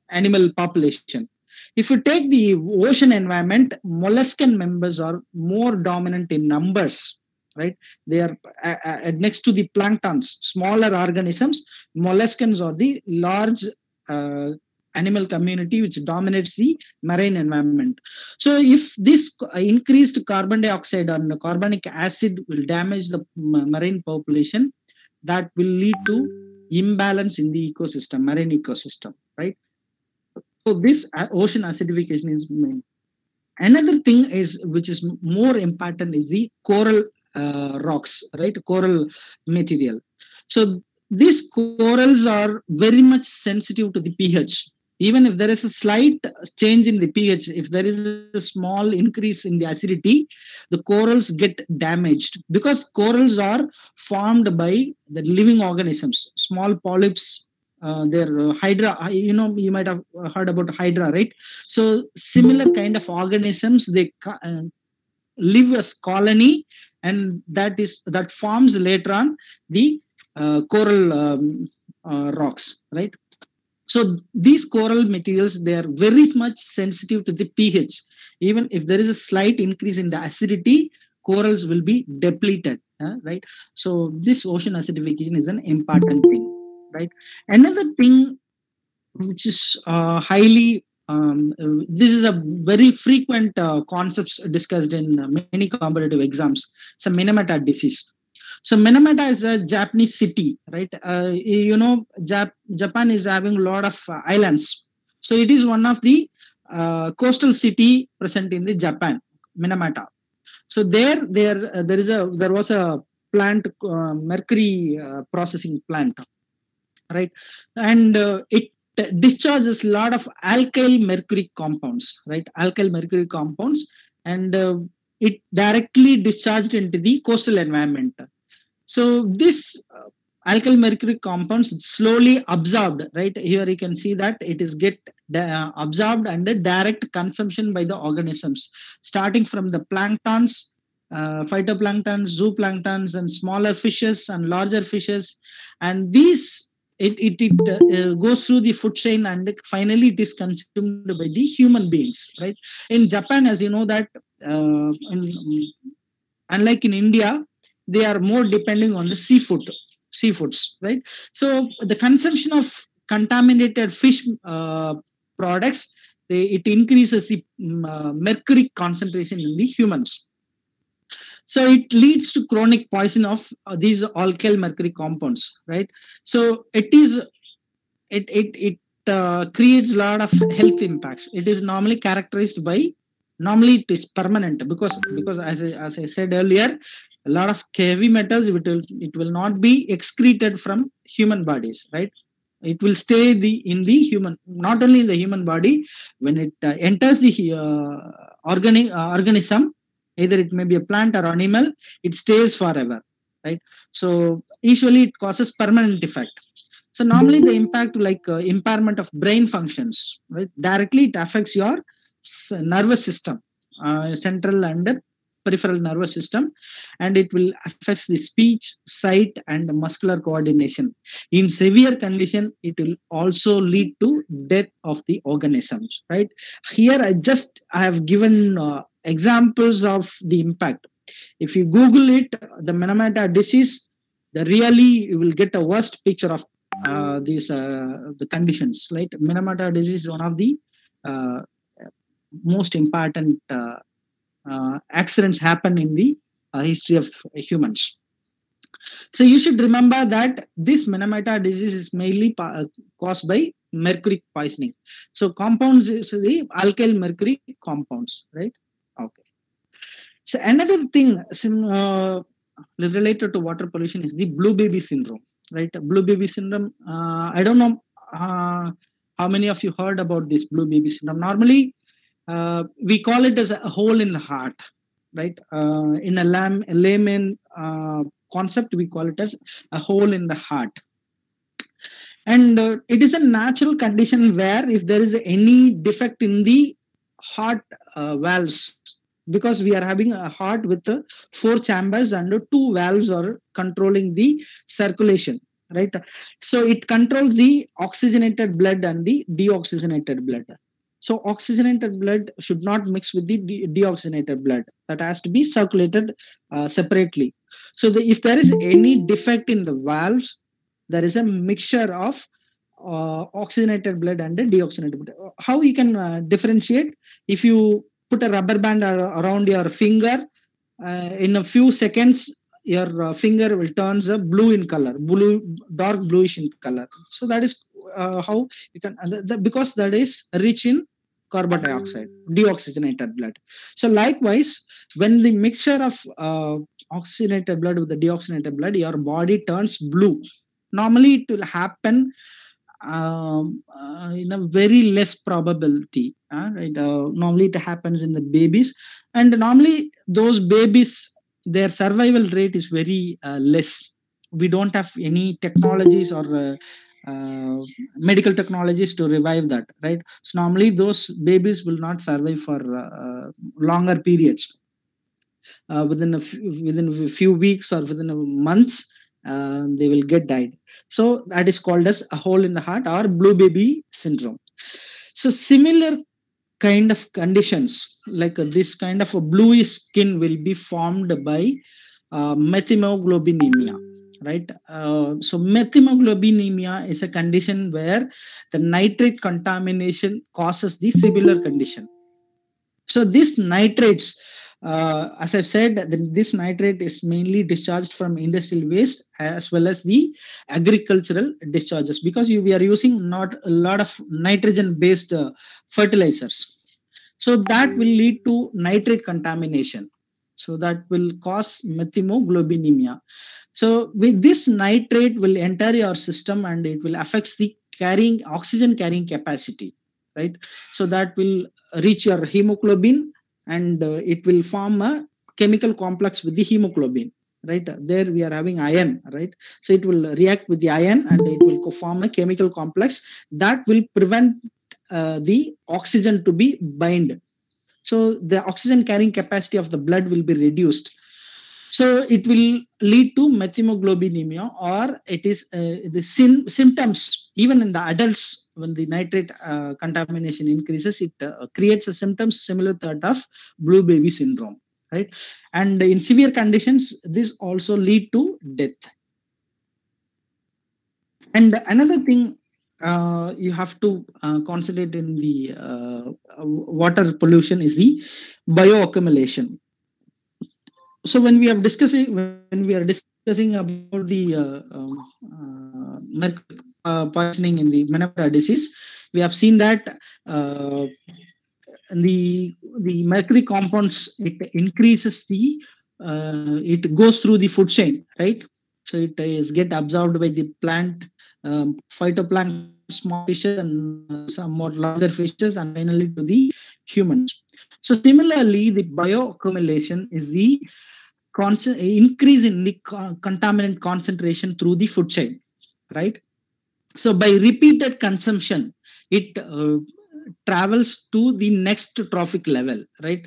animal population. If you take the ocean environment, molluscan members are more dominant in numbers, right? They are next to the planktons, smaller organisms. Molluscans are the large animal community which dominates the marine environment. So if this increased carbon dioxide and carbonic acid will damage the marine population, that will lead to imbalance in the ecosystem, marine ecosystem, right? So this ocean acidification is main. Another thing is, which is more important, is the coral rocks, right? Coral material. So these corals are very much sensitive to the pH. Even if there is a slight change in the pH, if there is a small increase in the acidity, the corals get damaged, because corals are formed by the living organisms, small polyps. They're hydra, you might have heard about hydra, right? So similar kind of organisms, they live as colony, and that forms later on the coral rocks, right? So these coral materials, they are very much sensitive to the pH. Even if there is a slight increase in the acidity, corals will be depleted, right? So this ocean acidification is an important thing, right? Another thing which is highly this is a very frequent concepts discussed in many competitive exams. So Minamata disease. So Minamata is a Japanese city, right? Japan is having a lot of islands. So it is one of the coastal city present in the Japan, Minamata. So there was a plant, mercury processing plant, right? And it discharges a lot of alkyl mercury compounds, right? Alkyl mercury compounds, and it directly discharged into the coastal environment. So this alkyl mercury compounds slowly absorbed, right? Here you can see that it is get absorbed under direct consumption by the organisms, starting from the planktons, phytoplanktons, zooplanktons, and smaller fishes and larger fishes. And these it goes through the food chain, and finally it is consumed by the human beings, right? In Japan, as you know that, unlike in India, they are more depending on the seafoods, right? So the consumption of contaminated fish products, it increases the mercury concentration in the humans. So it leads to chronic poison of these alkyl mercury compounds, right? So it creates a lot of health impacts. It is normally characterized by, normally it is permanent, because as I said earlier, a lot of heavy metals, it will not be excreted from human bodies, right? It will stay in the human, not only in the human body, when it enters the organism, either it may be a plant or animal, it stays forever, right? So usually it causes permanent effect. So normally the impact, like impairment of brain functions, right? Directly it affects your nervous system, central and peripheral nervous system, and it will affect the speech, sight, and muscular coordination. In severe condition, it will also lead to death of the organisms, right? Here I have given examples of the impact. If you Google it, the Minamata disease, you will get a worst picture of the conditions. Like Minamata disease is one of the most important accidents happen in the history of humans. So you should remember that this Minamata disease is mainly caused by mercury poisoning. So compounds is the alkyl mercury compounds, right? Okay. So another thing related to water pollution is the blue baby syndrome, right? Blue baby syndrome. I don't know how many of you heard about this blue baby syndrome. Normally, we call it as a hole in the heart, right? In a layman concept, we call it as a hole in the heart. And it is a natural condition where if there is any defect in the heart valves, because we are having a heart with 4 chambers and 2 valves are controlling the circulation, right? So it controls the oxygenated blood and the deoxygenated blood. So oxygenated blood should not mix with the deoxygenated blood. That has to be circulated separately. So if there is any defect in the valves, there is a mixture of oxygenated blood and deoxygenated blood. How you can differentiate? If you put a rubber band around your finger, in a few seconds, your finger will turn blue in color, dark bluish in color. So that is how you can, because that is rich in carbon dioxide, deoxygenated blood. So likewise, when the mixture of oxygenated blood with the deoxygenated blood, your body turns blue. Normally it will happen in a very less probability, right? Normally it happens in the babies, and normally those babies, their survival rate is very less. We don't have any technologies or medical technologies to revive that, right? So normally those babies will not survive for longer periods. Within a few weeks or within months, they will get died. So that is called as a hole in the heart or blue baby syndrome. So similar kind of conditions, like this kind of a bluish skin will be formed by methemoglobinemia. right? So methemoglobinemia is a condition where the nitrate contamination causes the similar condition. So these nitrates, as I've said, this nitrate is mainly discharged from industrial waste as well as the agricultural discharges, because we are using not a lot of nitrogen-based fertilizers. So that will lead to nitrate contamination. So that will cause methemoglobinemia. So with this, nitrate will enter your system and it will affect the oxygen carrying capacity, right? So that will reach your hemoglobin, and it will form a chemical complex with the hemoglobin, right? There we are having iron, right? So it will react with the iron and it will form a chemical complex that will prevent the oxygen to be bind. So the oxygen carrying capacity of the blood will be reduced. So it will lead to methemoglobinemia, or it is the symptoms. Even in the adults, when the nitrate contamination increases, it creates a symptoms similar to that of blue baby syndrome, right? And in severe conditions, this also lead to death. And another thing you have to concentrate in the water pollution is the bioaccumulation. So when we are discussing about the mercury poisoning in the Menopra disease, we have seen that the mercury compounds, it increases it goes through the food chain, right? So it is get absorbed by the plant, phytoplankton, small fishes, and somewhat larger fishes, and finally to the humans. So similarly, the bioaccumulation is the increase in the contaminant concentration through the food chain, right? So by repeated consumption, it travels to the next trophic level, right?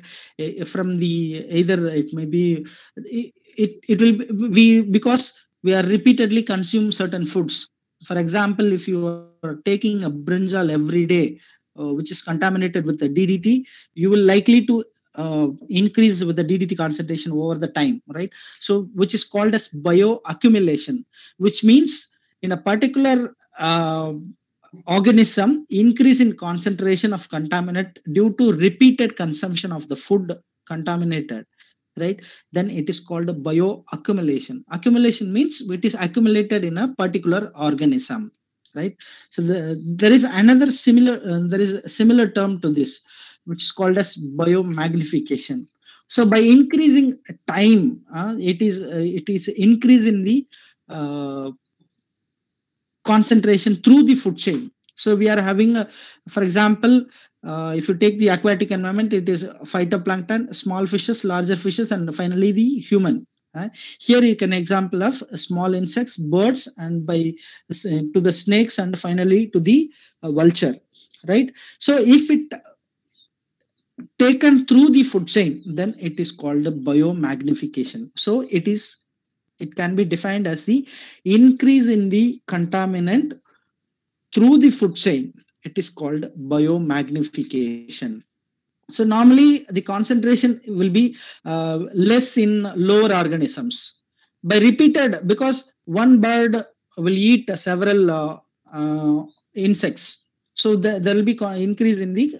From the either it may be it will be because we are repeatedly consume certain foods. For example, if you are taking a brinjal every day, which is contaminated with the DDT, you will likely to increase with the DDT concentration over the time, right? So which is called as bioaccumulation, which means in a particular organism, increase in concentration of contaminant due to repeated consumption of the food contaminated, right? Then it is called a bioaccumulation. Accumulation means it is accumulated in a particular organism, right? So there is another similar there is a similar term to this, which is called as biomagnification. So by increasing time, it is increase in the concentration through the food chain. So we are having, for example, if you take the aquatic environment, it is phytoplankton, small fishes, larger fishes, and finally the human. Here you can example of small insects, birds, and by to the snakes, and finally to the vulture, right? So if it taken through the food chain, then it is called biomagnification. So it can be defined as the increase in the contaminant through the food chain. It is called biomagnification. So normally the concentration will be less in lower organisms. By repeated, because one bird will eat several insects, so there will be increase in the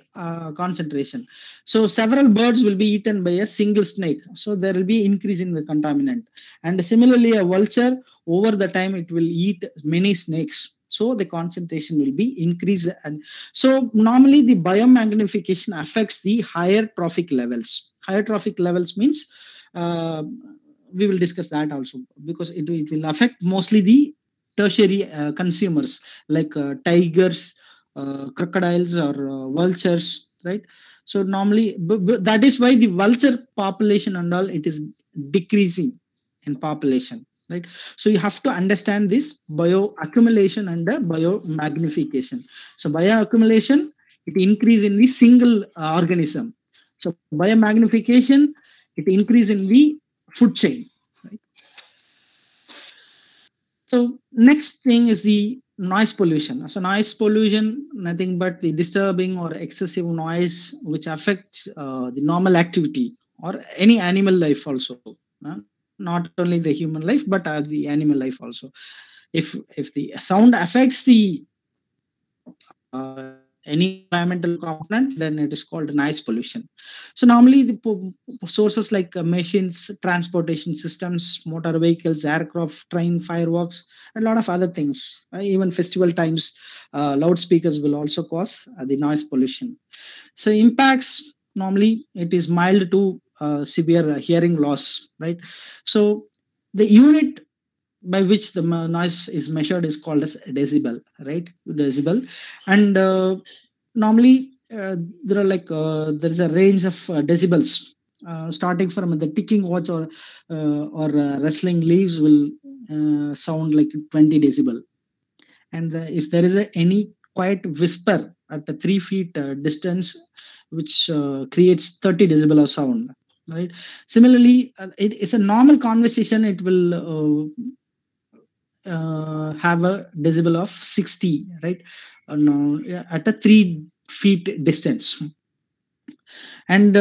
concentration. So several birds will be eaten by a single snake, so there will be increase in the contaminant. And similarly, a vulture, over the time it will eat many snakes, so the concentration will be increased. And so normally the biomagnification affects the higher trophic levels. Higher trophic levels means we will discuss that also, because it will affect mostly the tertiary consumers like tigers, crocodiles, or vultures, right? So normally that is why the vulture population and all, it is decreasing in population, right? So you have to understand this bioaccumulation and the biomagnification. So bioaccumulation, it increase in the single organism. So biomagnification, it increase in the food chain, right? So next thing is the noise pollution. So noise pollution, nothing but the disturbing or excessive noise which affects the normal activity or any animal life also. not only the human life but the animal life also. If the sound affects the any environmental component, then it is called noise pollution. So normally the sources like machines, transportation systems, motor vehicles, aircraft, train, fireworks, and a lot of other things. Even festival times, loudspeakers will also cause the noise pollution. So impacts, normally it is mild to severe hearing loss, right? So the unit by which the noise is measured is called as decibel, right? Decibel. And normally there are there is a range of decibels, starting from the ticking watch or rustling leaves will sound like 20 decibel. And if there is any quiet whisper at a 3 feet distance, which creates 30 decibel of sound, right? Similarly, it's a normal conversation, it will have a decibel of 60, right? No, at a 3 feet distance. And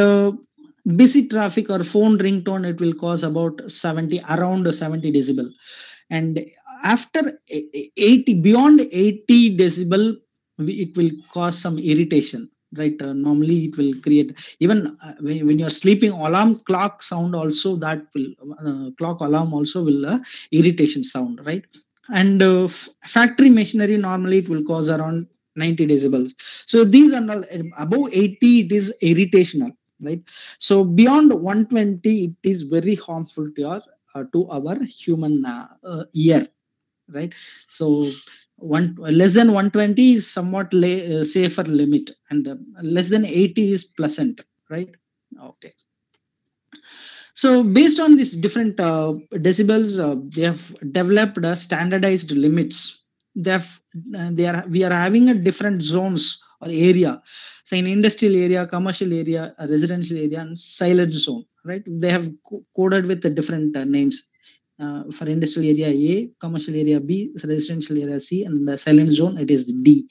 busy traffic or phone ringtone, it will cause about 70, around 70 decibel. And after 80, beyond 80 decibel, it will cause some irritation, right? Normally it will create, even when you're sleeping, alarm clock sound also, that will clock alarm also will irritation sound, right? And factory machinery, normally it will cause around 90 decibels. So these are not, above 80 it is irritational, right? So beyond 120 it is very harmful to our human ear, right? So one less than 120 is somewhat safer limit, and less than 80 is pleasant, right? Okay. So based on these different decibels, they have developed standardized limits. We are having a different zones or area. So in industrial area, commercial area, residential area, and silent zone, right? They have coded with the different names. For industrial area A, commercial area B, residential area C, and the silent zone it is D.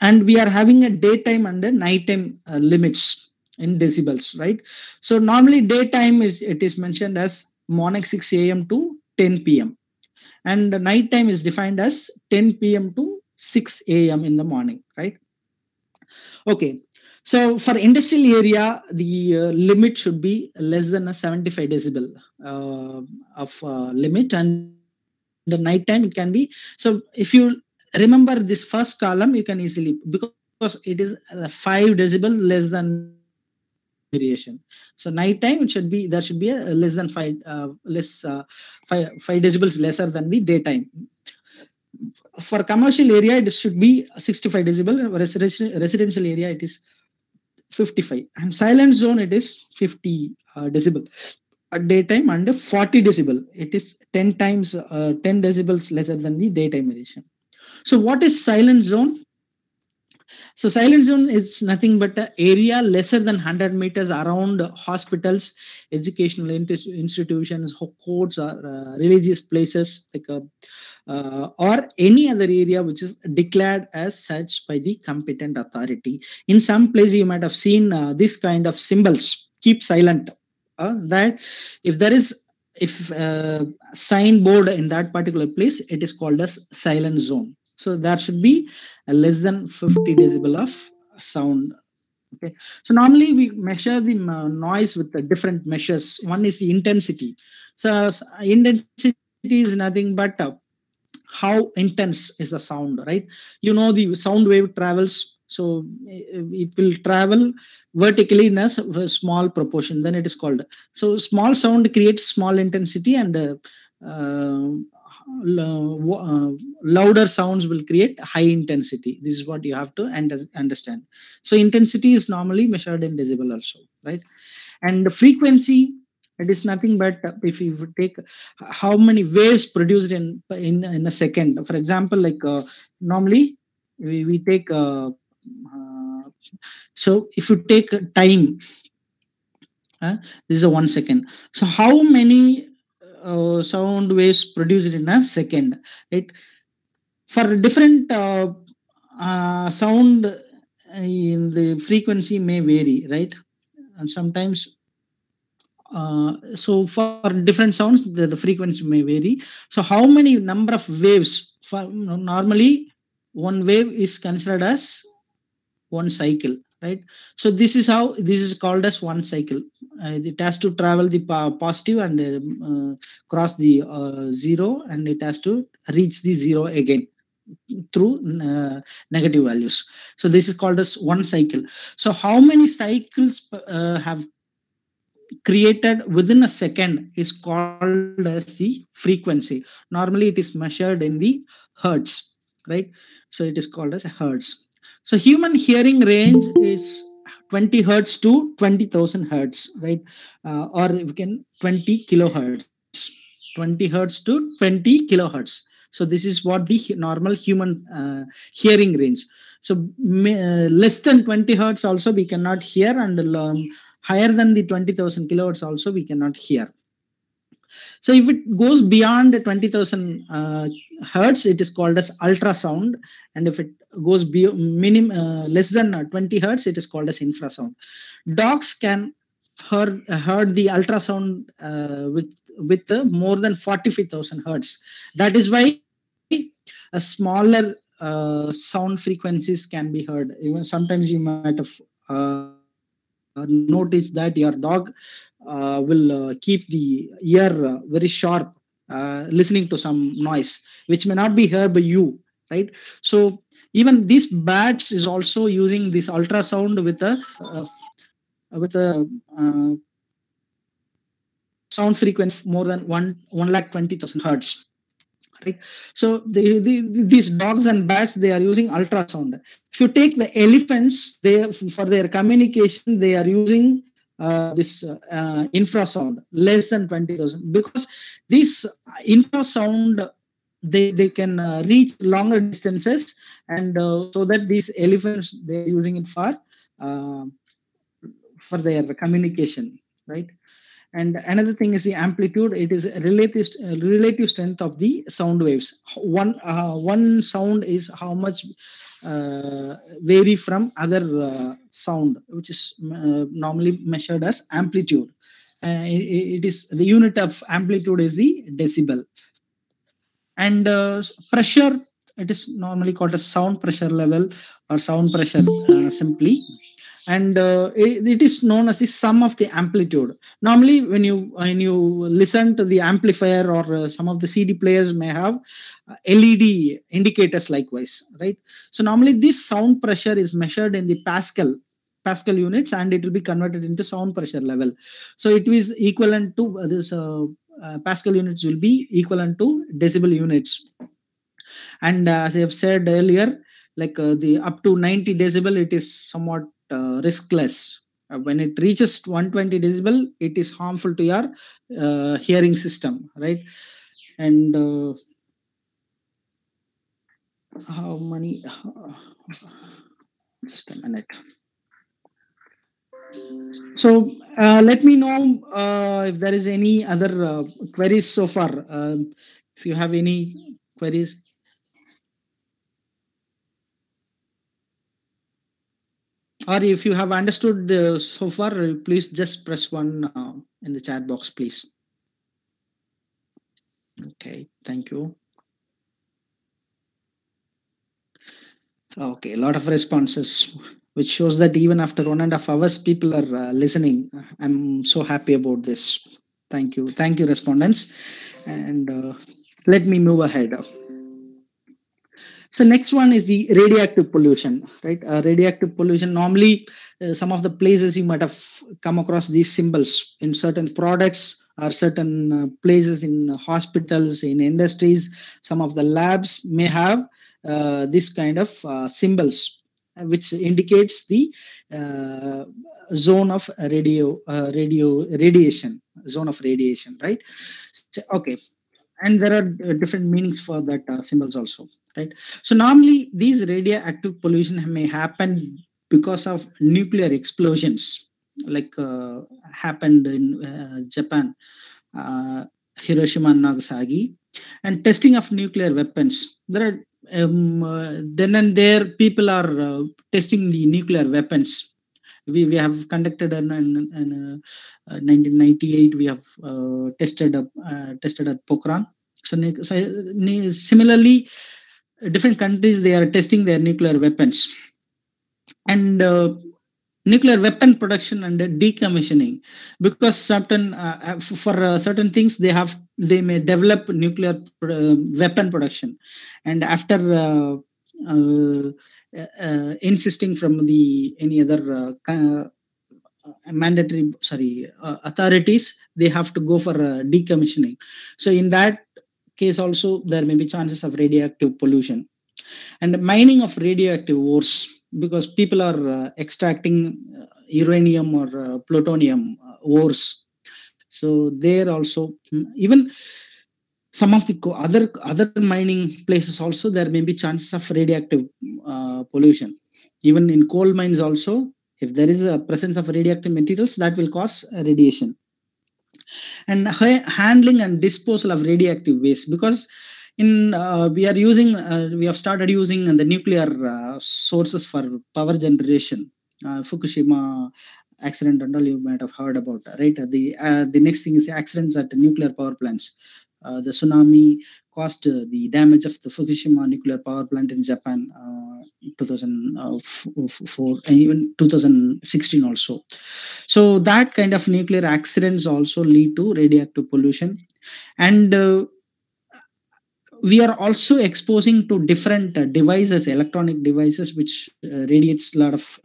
And we are having a daytime and a nighttime limits in decibels, right? So normally daytime is mentioned as morning 6 a.m. to 10 p.m. and the nighttime is defined as 10 p.m. to 6 a.m. in the morning, right? Okay. So for industrial area, the limit should be less than a 75 decibel of limit, and the nighttime it can be. So if you remember this first column, you can easily, because it is 5 decibel less than variation. So nighttime it should be, there should be a less than 5 decibels lesser than the daytime. For commercial area it should be 65 decibel. Residential area it is 55, and silent zone it is 50 decibel at daytime, and 40 decibel it is 10 times 10 decibels lesser than the daytime variation. So what is silent zone? So silent zone is nothing but an area lesser than 100 meters around hospitals, educational institutions, courts, or religious places, like or any other area which is declared as such by the competent authority. In some places you might have seen this kind of symbols, keep silent. That if there is, if signboard in that particular place, it is called as silent zone. So there should be less than 50 decibel of sound. Okay. So normally we measure the noise with the different measures. One is the intensity. So intensity is nothing but how intense is the sound, right? You know, the sound wave travels, so it will travel vertically in a small proportion, then it is called. So small sound creates small intensity, and louder sounds will create high intensity. This is what you have to understand. So intensity is normally measured in decibel also, right? And frequency, it is nothing but if you take how many waves produced in a second. For example, like normally we take so if you take time, this is a 1 second. So how many sound waves produced in a second, right? For different sound, in the frequency may vary, right? And sometimes So for different sounds, the frequency may vary. So how many number of waves? Normally, one wave is considered as one cycle, right? So this is called as one cycle. It has to travel the positive and cross the zero, and it has to reach the zero again through negative values. So this is called as one cycle. So how many cycles have created within a second is called as the frequency. Normally it is measured in the hertz, right? So it is called as a hertz. So human hearing range is 20 hertz to 20,000 hertz, right? Or we can 20 kilohertz, 20 hertz to 20 kilohertz. So this is what the normal human hearing range. So less than 20 hertz also we cannot hear, and higher than the 20,000 kilohertz also we cannot hear. So if it goes beyond 20,000 hertz, it is called as ultrasound, and if it goes less than 20 hertz, it is called as infrasound. Dogs can heard the ultrasound with more than 45,000 hertz. That is why a smaller sound frequencies can be heard. Even sometimes you might have noticed that your dog will keep the ear very sharp, listening to some noise which may not be heard by you, right? So even these bats is also using this ultrasound with a sound frequency more than 120,000 hertz, right? So these dogs and bats, they are using ultrasound. If you take the elephants, they for their communication they are using this infrasound less than 20,000, because this infrasound they can reach longer distances, and so that these elephants, they are using it for their communication, right? And another thing is the amplitude. It is a relative strength of the sound waves. One sound is how much vary from other sound, which is normally measured as amplitude. It is the unit of amplitude is the decibel. And pressure, it is normally called as sound pressure level or sound pressure simply. And it is known as the sum of the amplitude. Normally when you listen to the amplifier, or some of the CD players may have LED indicators likewise, right? So normally this sound pressure is measured in the Pascal units, and it will be converted into sound pressure level. So it is equivalent to this Pascal units will be equivalent to decibel units. And as I have said earlier, like the up to 90 decibel, it is somewhat riskless. When it reaches 120 decibel, it is harmful to your hearing system, right? And how many? Just a minute. So let me know if there is any other queries so far. If you have any queries. Or if you have understood so far, please just press 1 in the chat box, please. Okay, thank you. Okay, a lot of responses, which shows that even after 1.5 hours, people are listening. I'm so happy about this. Thank you. Thank you, respondents. And let me move ahead. So next one is the radioactive pollution, right? Radioactive pollution, normally some of the places you might have come across these symbols in certain products or certain places in hospitals, in industries. Some of the labs may have this kind of symbols, which indicates the zone of radiation, zone of radiation, right? So, okay. And there are different meanings for that symbols also, right? So normally these radioactive pollution may happen because of nuclear explosions, like happened in Japan, Hiroshima and Nagasaki, and testing of nuclear weapons. There are then and there people are testing the nuclear weapons we have conducted in 1998. We have tested at Pokhran. Similarly, different countries, they are testing their nuclear weapons. And nuclear weapon production and decommissioning, because certain for certain things they may develop nuclear weapon production, and after insisting from the any other mandatory authorities, they have to go for decommissioning. So in that case also, there may be chances of radioactive pollution. And mining of radioactive ores, because people are extracting uranium or plutonium ores. So there also, even some of the other mining places also, there may be chances of radioactive pollution. Even in coal mines also, if there is a presence of radioactive materials, that will cause radiation. And handling and disposal of radioactive waste, because in we have started using the nuclear sources for power generation. Fukushima accident and all, you might have heard about, right? The next thing is the accidents at the nuclear power plants. The tsunami caused the damage of the Fukushima nuclear power plant in Japan, 2004 and even 2016 also. So that kind of nuclear accidents also lead to radioactive pollution. And we are also exposing to different devices, electronic devices, which radiates a lot of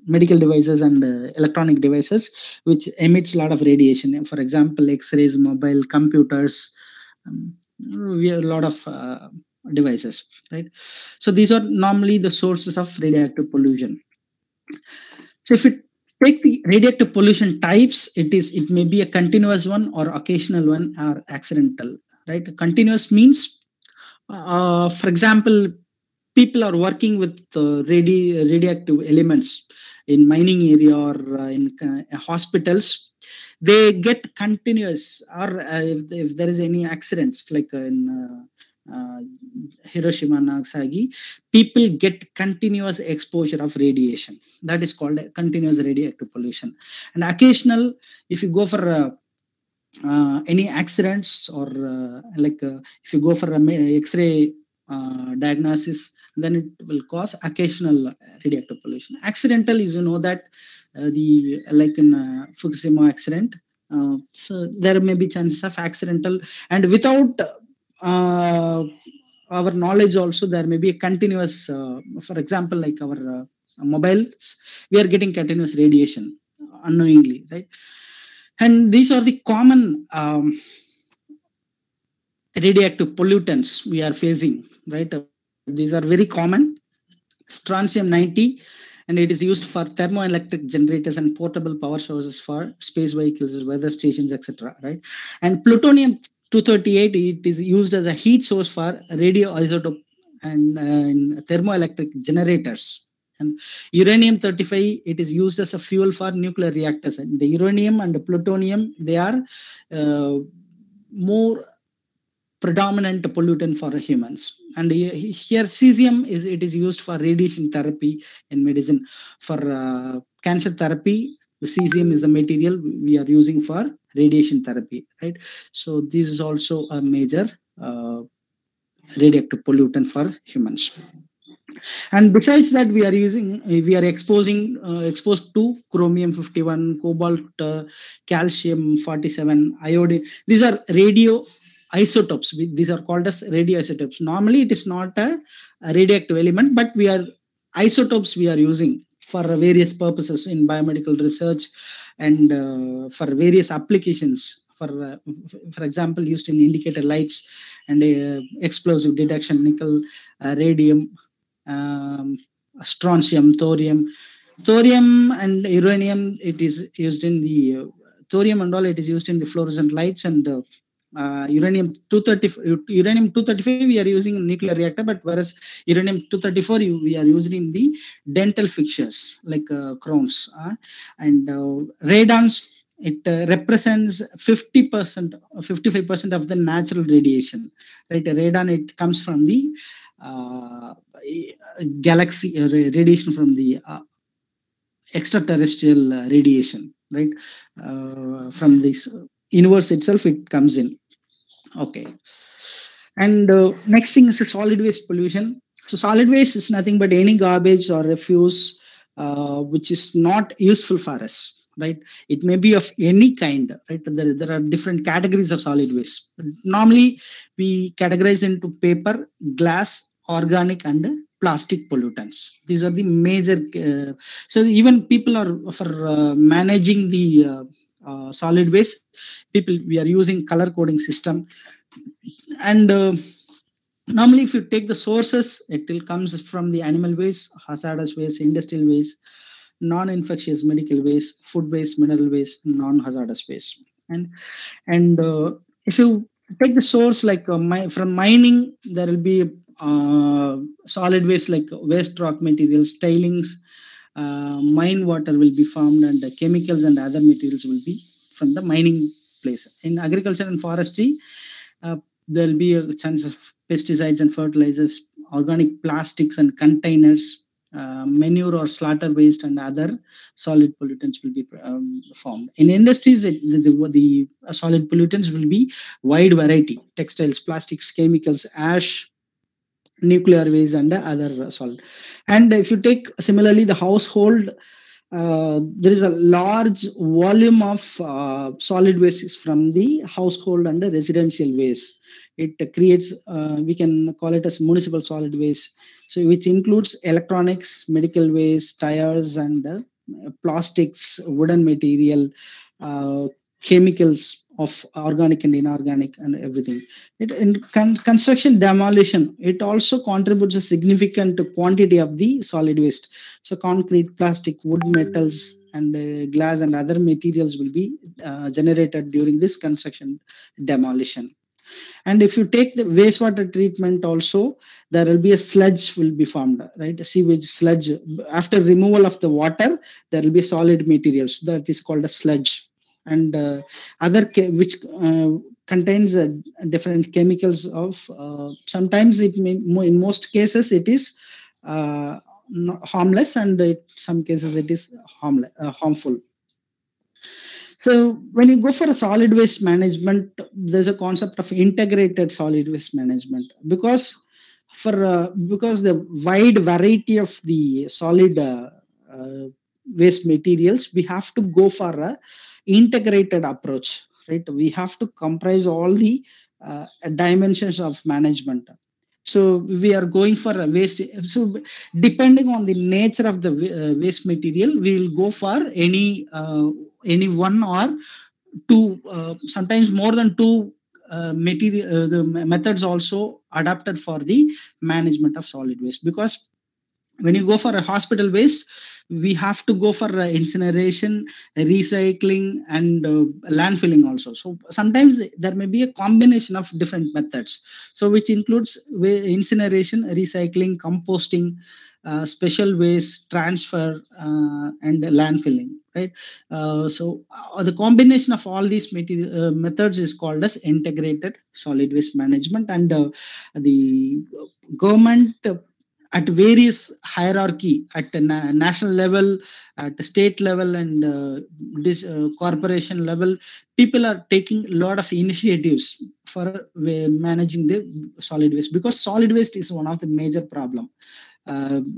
medical devices and electronic devices, which emits a lot of radiation. For example, X-rays, mobile computers, we have a lot of devices, right? So these are normally the sources of radioactive pollution. So if it take the radioactive pollution types, it may be a continuous one or occasional one or accidental, right? Continuous means, for example, people are working with radioactive elements in mining area or in hospitals. They get continuous, or if there is any accidents like in Hiroshima and Nagasaki, people get continuous exposure of radiation. That is called continuous radioactive pollution. And occasional, if you go for any accidents or if you go for X-ray diagnosis, then it will cause occasional radioactive pollution. Accidental is, that like in Fukushima accident, so there may be chances of accidental, and without our knowledge also, there may be a continuous, for example, like our mobiles, we are getting continuous radiation unknowingly, right? And these are the common radioactive pollutants we are facing, right? These are very common. Strontium-90, and it is used for thermoelectric generators and portable power sources for space vehicles, weather stations, etc., right? And plutonium-238, it is used as a heat source for radioisotope and thermoelectric generators. And uranium-35, it is used as a fuel for nuclear reactors. And the uranium and the plutonium, they are more predominant pollutant for humans. And here cesium is used for radiation therapy in medicine. For cancer therapy, the cesium is the material we are using for radiation therapy, right? So this is also a major radioactive pollutant for humans. And besides that, we are exposed to chromium 51, cobalt, calcium 47, iodine. These are radio isotopes. These are called as radioisotopes. Normally it is not a radioactive element, but isotopes we are using for various purposes in biomedical research and for various applications. For example, used in indicator lights and explosive detection, nickel, radium, strontium, thorium and uranium. It is used in the thorium and all. It is used in the fluorescent lights, and uranium 235 we are using in nuclear reactor, but whereas uranium 234 we are using in the dental fixtures like crowns and radons. It represents 50%, 55% of the natural radiation, right? Radon, it comes from the galaxy radiation from the extraterrestrial radiation, right? From this universe itself, it comes in. Okay. And next thing is the solid waste pollution. So solid waste is nothing but any garbage or refuse which is not useful for us, right? It may be of any kind, right? There are different categories of solid waste. Normally, we categorize into paper, glass, organic, and plastic pollutants. These are the major. So even people are for managing the solid waste. People, we are using color coding system, and normally if you take the sources, it will comes from the animal waste, hazardous waste, industrial waste, non-infectious medical waste, food waste, mineral waste, non-hazardous waste. And if you take the source like from mining, there will be solid waste like waste rock materials, tailings, mine water will be formed, and the chemicals and other materials will be from the mining place. In agriculture and forestry, there will be a chance of pesticides and fertilizers, organic plastics and containers, manure or slaughter waste, and other solid pollutants will be formed. In industries, the solid pollutants will be wide variety: textiles, plastics, chemicals, ash, nuclear waste, and other solid. And if you take similarly the household, there is a large volume of solid waste from the household and the residential waste. It creates, we can call it as municipal solid waste, so which includes electronics, medical waste, tires, and plastics, wooden material, chemicals of organic and inorganic, and everything. In construction demolition, it also contributes a significant quantity of the solid waste. So concrete, plastic, wood, metals, and glass and other materials will be generated during this construction demolition. And if you take the wastewater treatment also, there will be a sludge will be formed, right? A sewage sludge. After removal of the water, there will be solid materials that is called a sludge. And which contains different chemicals of, sometimes it may, in most cases it is harmless, and in some cases it is harmful. So when you go for a solid waste management, there's a concept of integrated solid waste management, because the wide variety of the solid waste materials, we have to go for a integrated approach, right? We have to comprise all the dimensions of management. So we are going for a waste. So depending on the nature of the waste material, we will go for any one or two, sometimes more than two material. The methods also adapted for the management of solid waste, because when you go for a hospital waste, we have to go for incineration, recycling, and landfilling also. So sometimes there may be a combination of different methods, so which includes incineration, recycling, composting, special waste transfer, and landfilling, right? So the combination of all these methods is called as integrated solid waste management. And the government, at various hierarchy, at national level, at the state level, and this corporation level, people are taking a lot of initiatives for managing the solid waste, because solid waste is one of the major problem,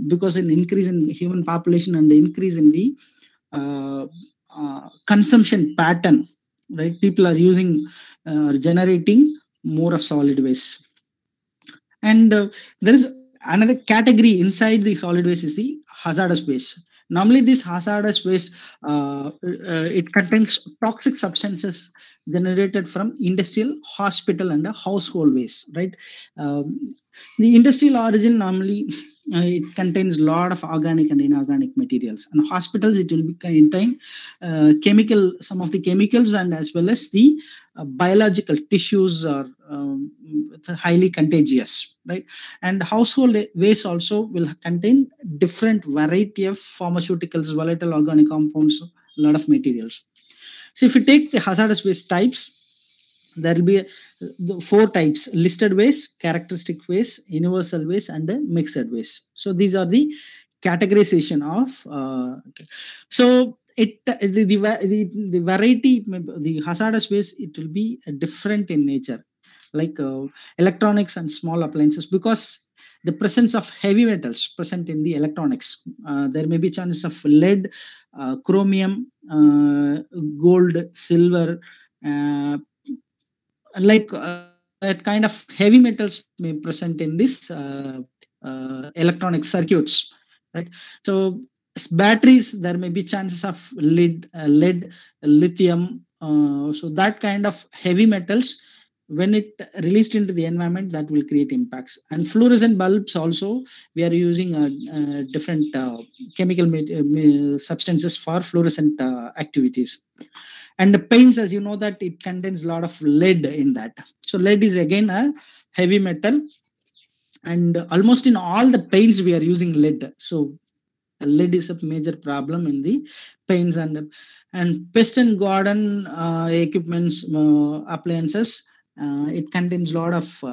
because an increase in human population and the increase in the consumption pattern, right? People are using generating more of solid waste. And there is another category inside the solid waste is the hazardous waste. Normally, this hazardous waste, it contains toxic substances generated from industrial, hospital, and household waste, right? The industrial origin, normally it contains a lot of organic and inorganic materials. And hospitals, it will be contain some of the chemicals, and as well as the biological tissues are highly contagious, right? And household waste also will contain different variety of pharmaceuticals, volatile organic compounds, a lot of materials. So if you take the hazardous waste types, there will be the 4 types: listed waste, characteristic waste, universal waste, and mixed waste. So these are the categorization of okay. So the variety, the hazardous waste, it will be different in nature, like electronics and small appliances, because the presence of heavy metals present in the electronics, there may be chances of lead, chromium, gold, silver, uh, like that kind of heavy metals may present in this electronic circuits, right? So batteries, there may be chances of lead, lithium, so that kind of heavy metals, when it released into the environment, that will create impacts. And fluorescent bulbs also, we are using different chemical substances for fluorescent activities. And the paints, as you know, that it contains a lot of lead in that. So lead is again a heavy metal, and almost in all the paints we are using lead. So lead is a major problem in the paints. And pest and garden equipments, appliances, it contains a lot of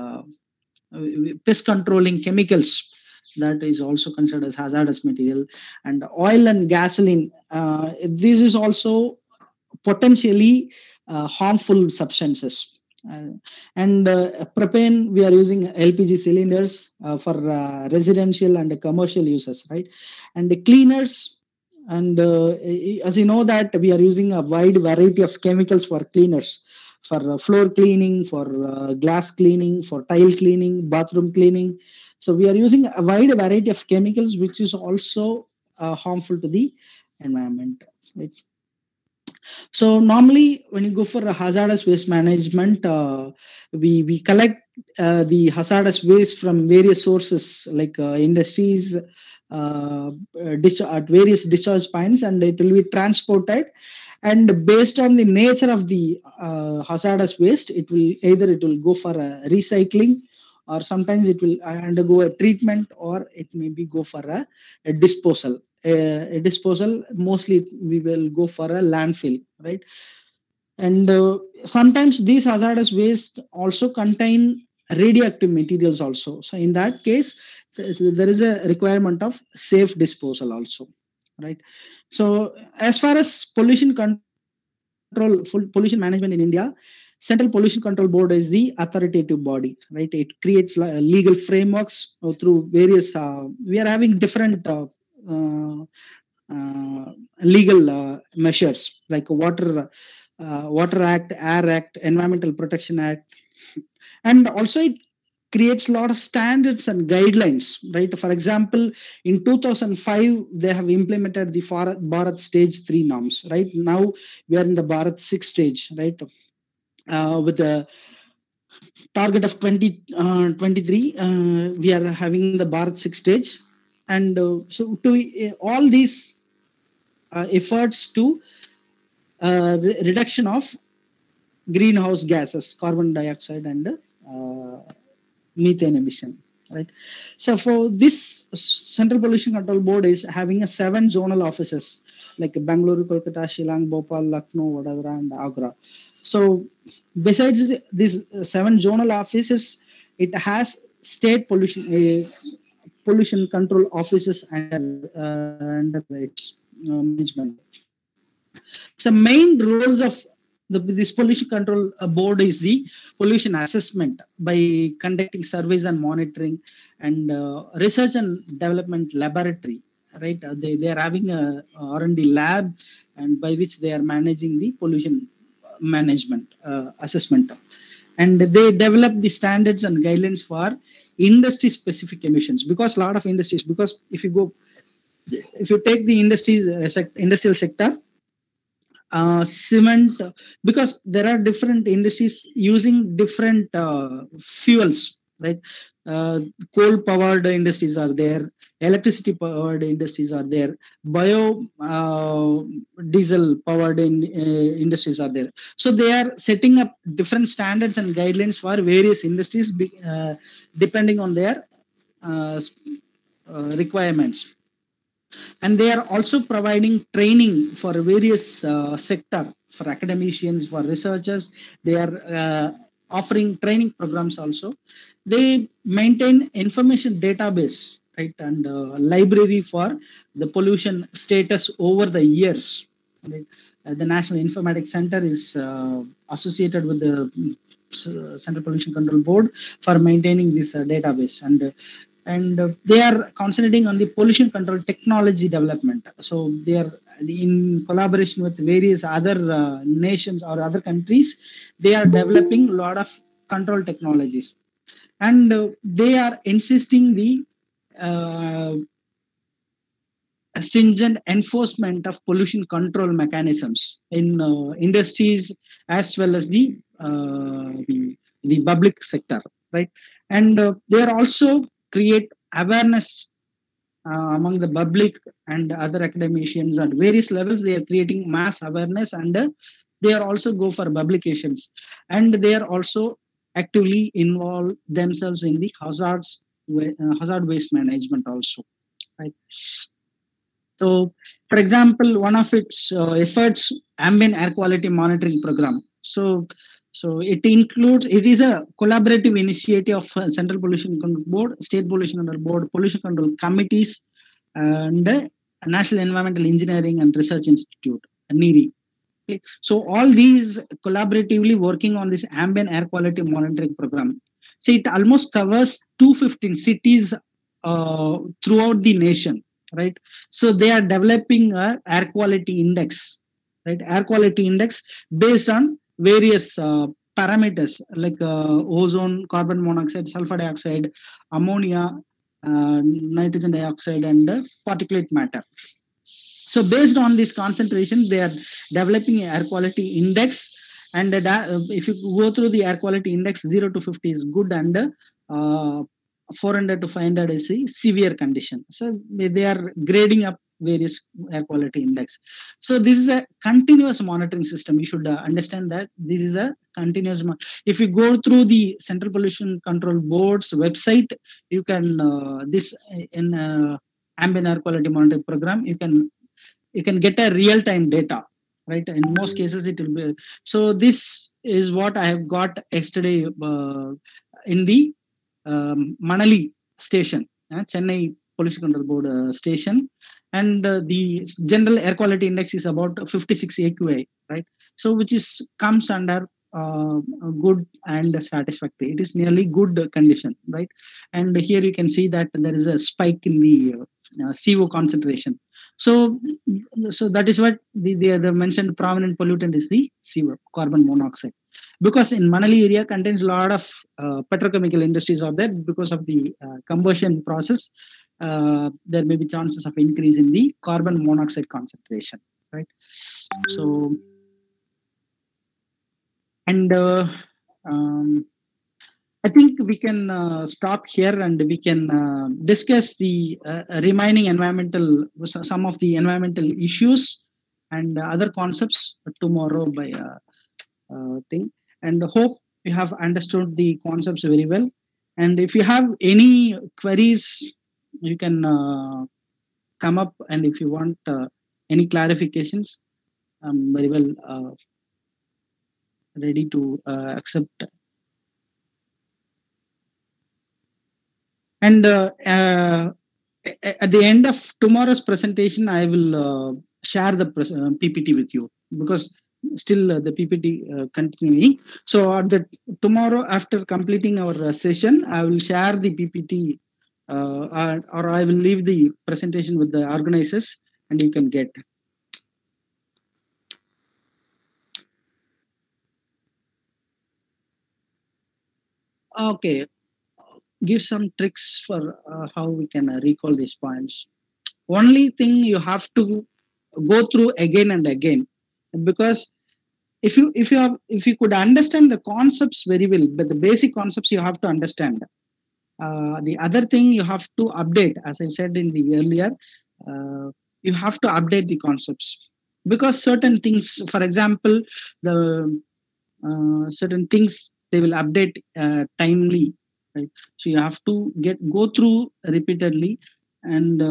pest controlling chemicals, that is also considered as hazardous material. And oil and gasoline, this is also potentially harmful substances. And propane, we are using LPG cylinders for residential and commercial uses, right? And the cleaners, and as you know that we are using a wide variety of chemicals for cleaners, for floor cleaning, for glass cleaning, for tile cleaning, bathroom cleaning. So we are using a wide variety of chemicals, which is also harmful to the environment, right? So normally, when you go for a hazardous waste management, we collect the hazardous waste from various sources, like industries, at various discharge points, and it will be transported. And based on the nature of the hazardous waste, it will go for recycling, or sometimes it will undergo a treatment, or it may be go for a disposal. A disposal, mostly we will go for a landfill, right? And sometimes these hazardous waste also contain radioactive materials also. So in that case, there is a requirement of safe disposal also, right? So as far as pollution management in India, Central Pollution Control Board is the authoritative body, right? It creates legal frameworks through various. We are having different legal measures, like Water Act, Air Act, Environmental Protection Act, and also it creates a lot of standards and guidelines, right? For example, in 2005, they have implemented the Bharat Stage 3 norms, right? Now we are in the Bharat 6 stage, right? With a target of 2023, we are having the Bharat 6 stage. And so to all these efforts to reduction of greenhouse gases, carbon dioxide and methane emission, right? So for this, Central Pollution Control Board is having 7 zonal offices, like Bangalore, Kolkata, Shillong, Bhopal, Lucknow, Vadodara, and Agra. So besides these 7 zonal offices, it has state pollution control offices under its management. So main roles of this pollution control board is the pollution assessment by conducting surveys and monitoring, and research and development laboratory, right? They are having a R&D lab, and by which they are managing the pollution management assessment. And they develop the standards and guidelines for industry specific emissions, because a lot of industries, because if you take the industrial sector, cement, because there are different industries using different fuels, right? Coal powered industries are there, electricity powered industries are there, bio diesel powered industries are there. So they are setting up different standards and guidelines for various industries depending on their requirements. And they are also providing training for various sector, for academicians, for researchers. They are offering training programs also. They maintain information database right? And library for the pollution status over the years. Right? The National Informatics Center is associated with the Central Pollution Control Board for maintaining this database, and they are concentrating on the pollution control technology development. So they are in collaboration with various other nations or other countries. They are developing a lot of control technologies, and they are insisting the stringent enforcement of pollution control mechanisms in industries as well as the public sector, right? And they are also create awareness among the public and other academicians at various levels. They are creating mass awareness, and they are also go for publications, and they are also actively involve themselves in the hazard waste management also, right? So, for example, one of its efforts, ambient air quality monitoring program. So it is a collaborative initiative of Central Pollution Control Board, State Pollution Control Board, Pollution Control Committees, and National Environmental Engineering and Research Institute, NEERI. Okay. So all these collaboratively working on this ambient air quality monitoring program. So it almost covers 215 cities throughout the nation, right? So they are developing a air quality index, right? Air quality index based on various parameters like ozone, carbon monoxide, sulfur dioxide, ammonia, nitrogen dioxide, and particulate matter. So based on this concentration, they are developing an air quality index. And if you go through the air quality index, 0 to 50 is good, and 400 to 500 is a severe condition. So they are grading up various air quality index. So this is a continuous monitoring system. You should understand that this is a continuous. If you go through the Central Pollution Control Board's website, you can this in ambient air quality monitoring program, you can get a real-time data, right? In most cases it will be. So this is what I have got yesterday in the Manali station, Chennai Pollution Control Board station, and the general air quality index is about 56 AQI, right? So which is comes under good and satisfactory. It is nearly good condition, right? And here you can see that there is a spike in the CO concentration. So that is what the mentioned prominent pollutant is the CO, carbon monoxide. Because in Manali area contains a lot of petrochemical industries are there. Because of the combustion process, there may be chances of increase in the carbon monoxide concentration, right? So, and I think we can stop here, and we can discuss the remaining some of the environmental issues and other concepts tomorrow by thing. And hope you have understood the concepts very well. And if you have any queries, you can come up, and if you want any clarifications, I'm very well ready to accept. And at the end of tomorrow's presentation, I will share the PPT with you, because still the PPT continuing. So tomorrow, after completing our session, I will share the PPT, or I will leave the presentation with the organizers, and you can get. Okay, give some tricks for how we can recall these points. Only thing you have to go through again and again, because if you could understand the concepts very well, but the basic concepts you have to understand. The other thing you have to update, as I said in the earlier, you have to update the concepts, because certain things, for example, the certain things they will update timely, right? So you have to go through repeatedly, and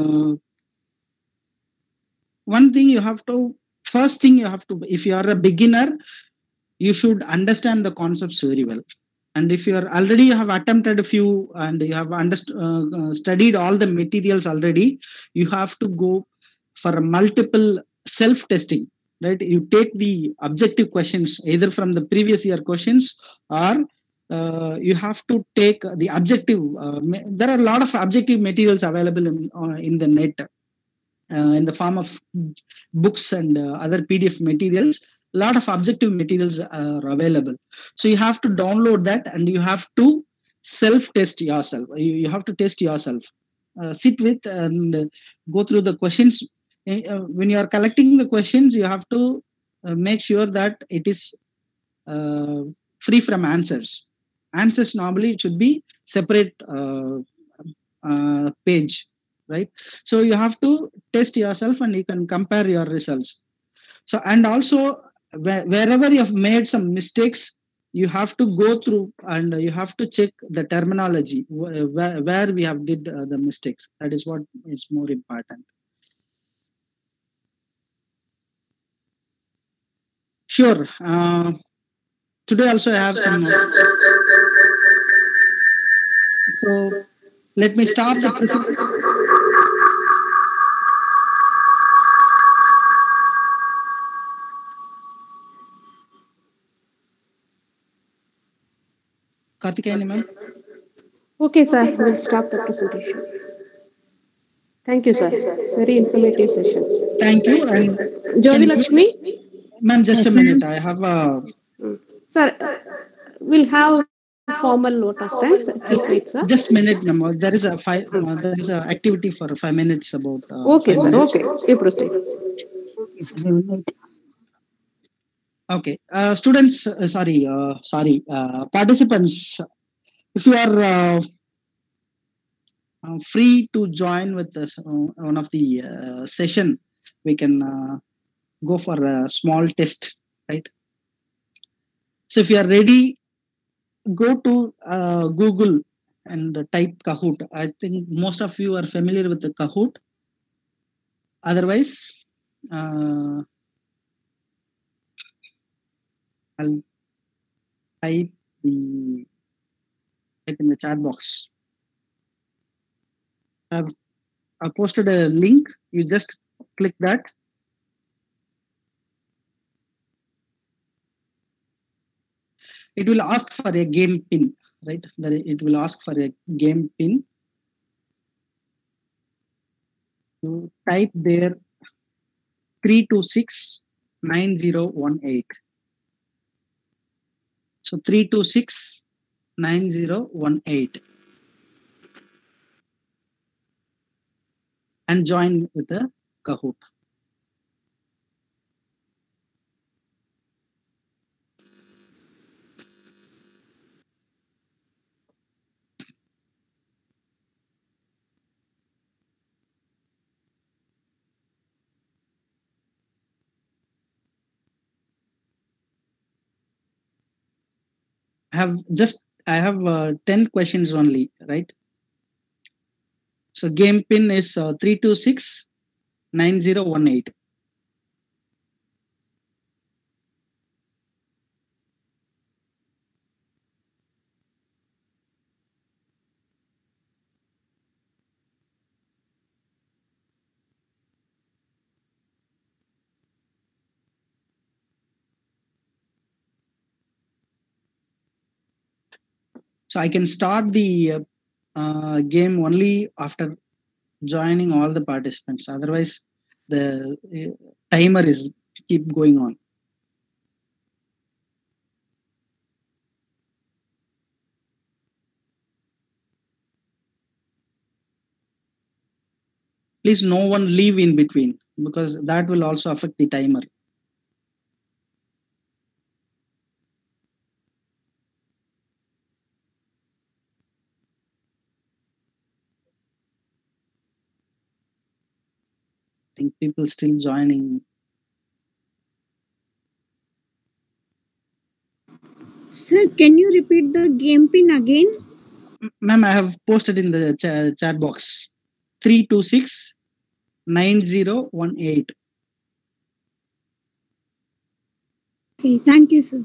first thing you have to, if you are a beginner, you should understand the concepts very well. And if you are already have attempted a few and you have studied all the materials already, you have to go for multiple self-testing, right? You take the objective questions either from the previous year questions, or you have to take the objective. There are a lot of objective materials available in the net, in the form of books and other PDF materials. A lot of objective materials are available. So you have to download that and you have to self-test yourself. You have to test yourself. Sit with and go through the questions. When you are collecting the questions, you have to make sure that it is uh, free from answers. Answers normally it should be separate page, right? So you have to test yourself and you can compare your results. So, and also wherever you have made some mistakes, you have to go through and you have to check the terminology where we have did the mistakes. That is what is more important. Sure. Today also I have some. So let me start the presentation. Karthikayani ma'am. Okay, sir. We'll start the presentation. Thank you, sir. Very informative session. Thank you. And Jovi Lakshmi? ma'am, just a minute. I have a. Sir, we'll have formal note of thanks. Please wait, sir. Just a minute, ma'am. There is a activity for 5 minutes about. Okay, sir. Minutes. Okay. You proceed. Okay. Students, participants, if you are free to join with this, one of the session, we can go for a small test, right? So if you are ready, go to Google and type Kahoot. I think most of you are familiar with the Kahoot. Otherwise, I'll type in the chat box. I've posted a link. You just click that. It will ask for a game pin, right? It will ask for a game pin. You type there 3269018. So 3269018. And join with the Kahoot. I have 10 questions only, right? So game pin is 3269018. So I can start the game only after joining all the participants. Otherwise, the timer is keep going on. Please, no one leave in between because that will also affect the timer. I think people still joining. Sir, can you repeat the game pin again? Ma'am, I have posted in the chat box 3269018. Okay, thank you, sir.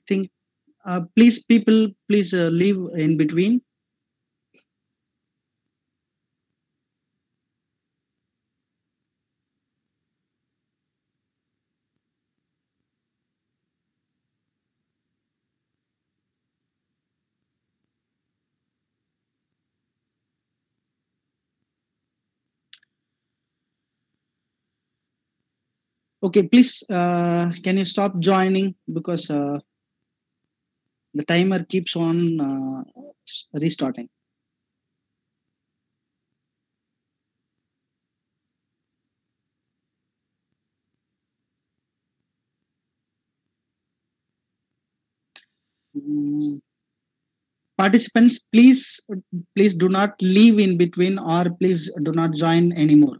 think please people please leave in between. Okay, please can you stop joining, because the timer keeps on restarting. Participants, please do not leave in between, or please do not join anymore.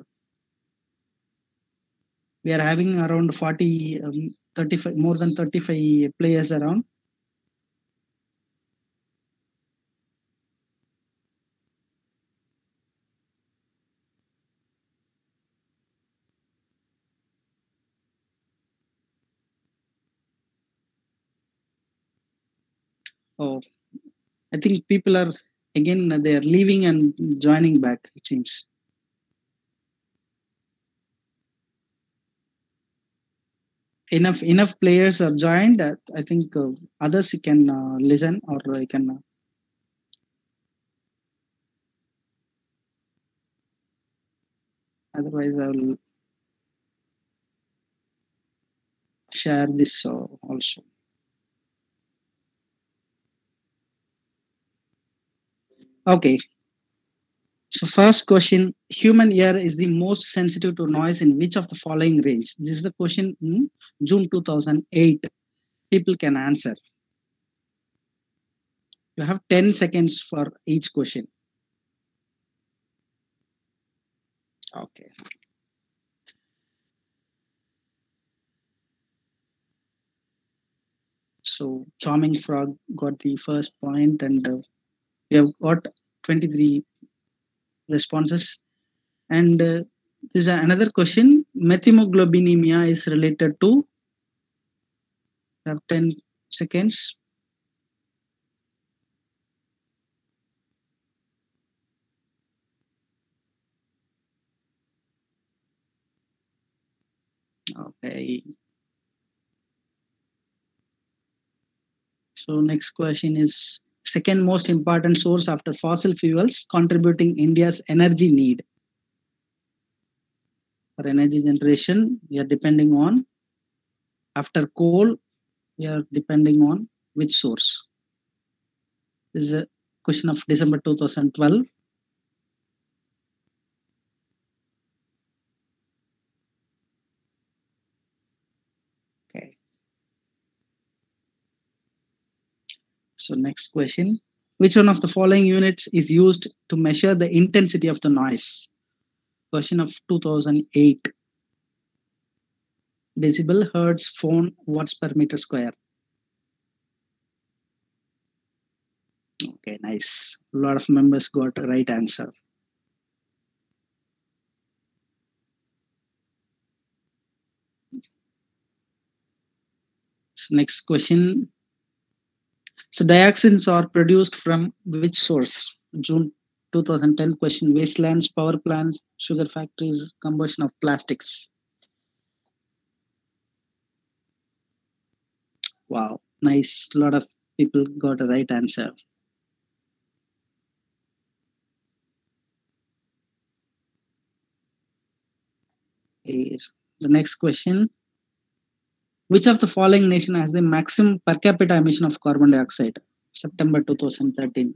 We are having around 40 35, more than 35 players around. Oh, I think people are again, they are leaving and joining back, it seems. Enough players are joined. I think others can listen, or I can otherwise I will share this also. Okay. So first question, human ear is the most sensitive to noise in which of the following range? This is the question in June 2008. People can answer. You have 10 seconds for each question. Okay. So Charming Frog got the first point, and we have got 23 responses. And there's another question. Methemoglobinemia is related to. You have 10 seconds. Okay. So next question is second most important source after fossil fuels contributing India's energy need. For energy generation, we are depending on, after coal, we are depending on which source? This is a question of December 2012. Okay. So next question. Which one of the following units is used to measure the intensity of the noise? Question of 2008. Decibel, hertz, phone, watts per meter square. Okay, nice. A lot of members got the right answer. So next question. So dioxins are produced from which source? June 2010 question. Wastelands, power plants, sugar factories, combustion of plastics. Wow, nice. A lot of people got a right answer. Okay, the next question. Which of the following nation has the maximum per capita emission of carbon dioxide? September 2013.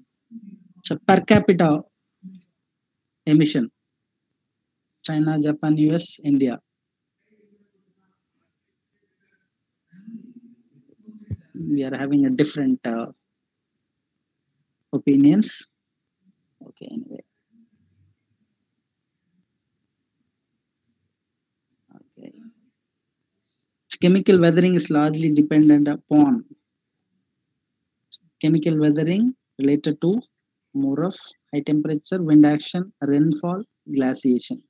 So per capita emission. China, Japan, US, India. We are having a different opinions. Okay, anyway. Okay. Chemical weathering is largely dependent upon. Chemical weathering related to more of high temperature, wind action, rainfall, glaciation.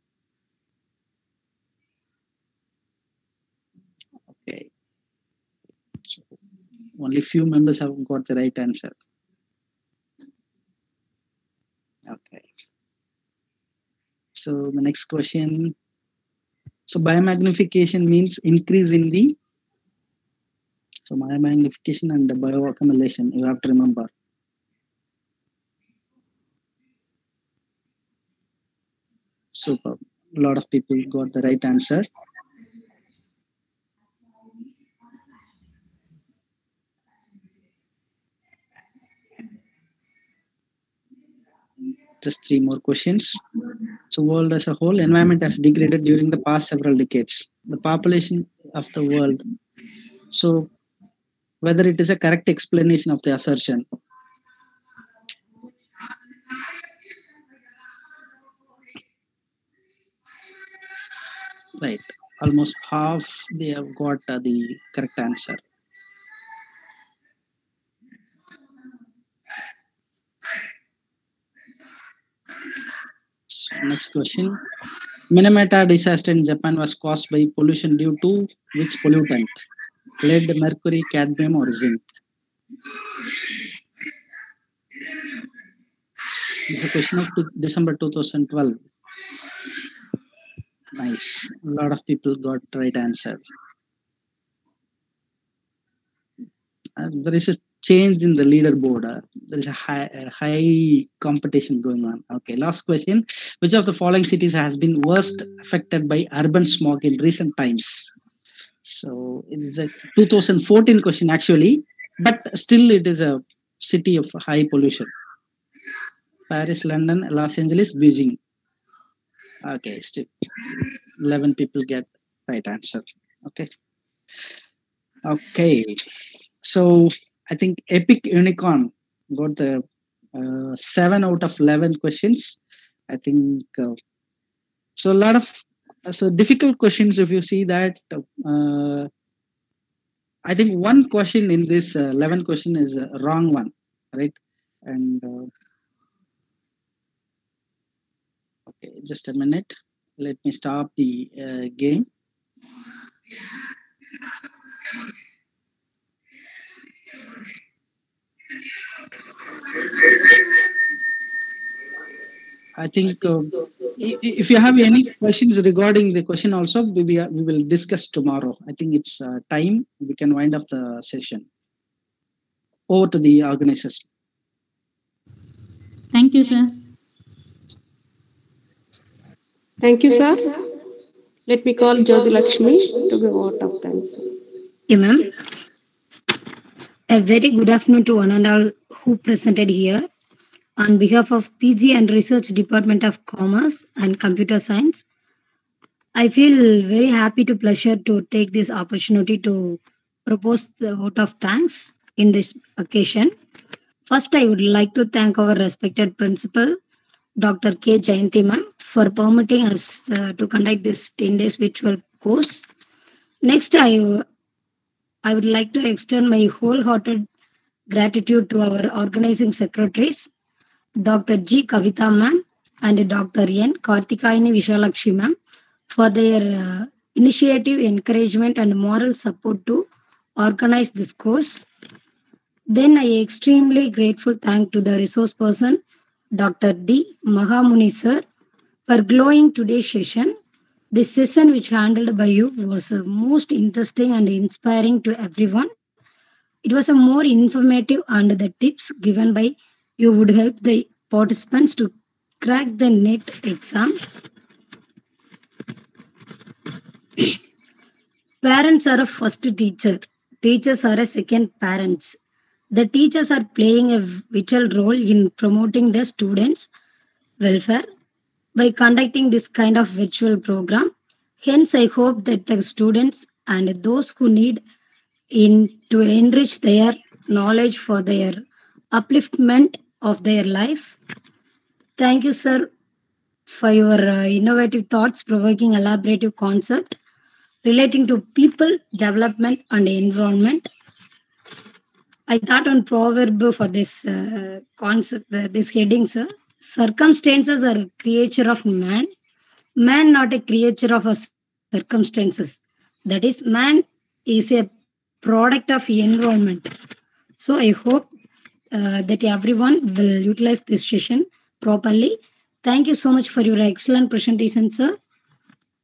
Okay. So only few members have got the right answer. Okay. So the next question. So biomagnification means increase in the. So biomagnification and the bioaccumulation, you have to remember. Super. A lot of people got the right answer. Just 3 more questions. So world as a whole, environment has degraded during the past several decades. The population of the world. So whether it is a correct explanation of the assertion. Right. Almost half they have got the correct answer. So next question. Minamata disaster in Japan was caused by pollution due to which pollutant? Lead, mercury, cadmium, or zinc? It's a question of December 2012. Nice. A lot of people got right answer. There is a change in the leaderboard. There is a high competition going on. Okay, last question. Which of the following cities has been worst affected by urban smog in recent times? So it is a 2014 question actually, but still it is a city of high pollution. Paris, London, Los Angeles, Beijing. Okay, still 11 people get right answer. Okay. Okay. So I think Epic Unicorn got the 7 out of 11 questions. I think so. A lot of difficult questions. If you see that, I think one question in this 11 question is a wrong one, right? And okay, just a minute. Let me stop the game. I think if you have any questions regarding the question also, we will discuss tomorrow. I think it's time. We can wind up the session. Over to the organizers. Thank you, sir. Thank you, sir. Let me call Jyoti Lakshmi to give vote of thanks. Okay, ma'am. A very good afternoon to one and all who presented here. On behalf of PG and Research Department of Commerce and Computer Science, I feel very happy to pleasure to take this opportunity to propose the vote of thanks in this occasion. First, I would like to thank our respected principal, Dr. K. Jayanti ma'am, for permitting us to conduct this 10 days virtual course. Next, I would like to extend my wholehearted gratitude to our organizing secretaries, Dr. G. Kavita ma'am and Dr. N. Karthikayani Vishalakshi ma'am, for their initiative, encouragement, and moral support to organize this course. Then I extremely grateful thank to the resource person, Dr. D. Mahamuni sir, for glowing today's session. This session which handled by you was most interesting and inspiring to everyone. It was a more informative, and the tips given by you would help the participants to crack the NET exam. Parents are a first teacher. Teachers are a second parents. The teachers are playing a vital role in promoting the students' welfare by conducting this kind of virtual program. Hence, I hope that the students and those who need to enrich their knowledge for their upliftment of their life. Thank you, sir, for your innovative thoughts, provoking elaborative concept relating to people, development, and environment. I thought on proverb for this concept, this heading, sir. Circumstances are a creature of man. Man not a creature of circumstances. That is, man is a product of enrollment. So I hope that everyone will utilize this session properly. Thank you so much for your excellent presentation, sir.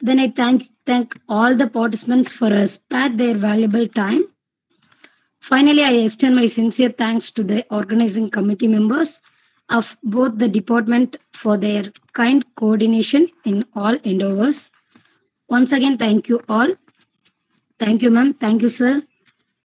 Then I thank all the participants for spared their valuable time. Finally, I extend my sincere thanks to the organizing committee members of both the department for their kind coordination in all endeavors. Once again, thank you all. Thank you, ma'am. Thank you, sir.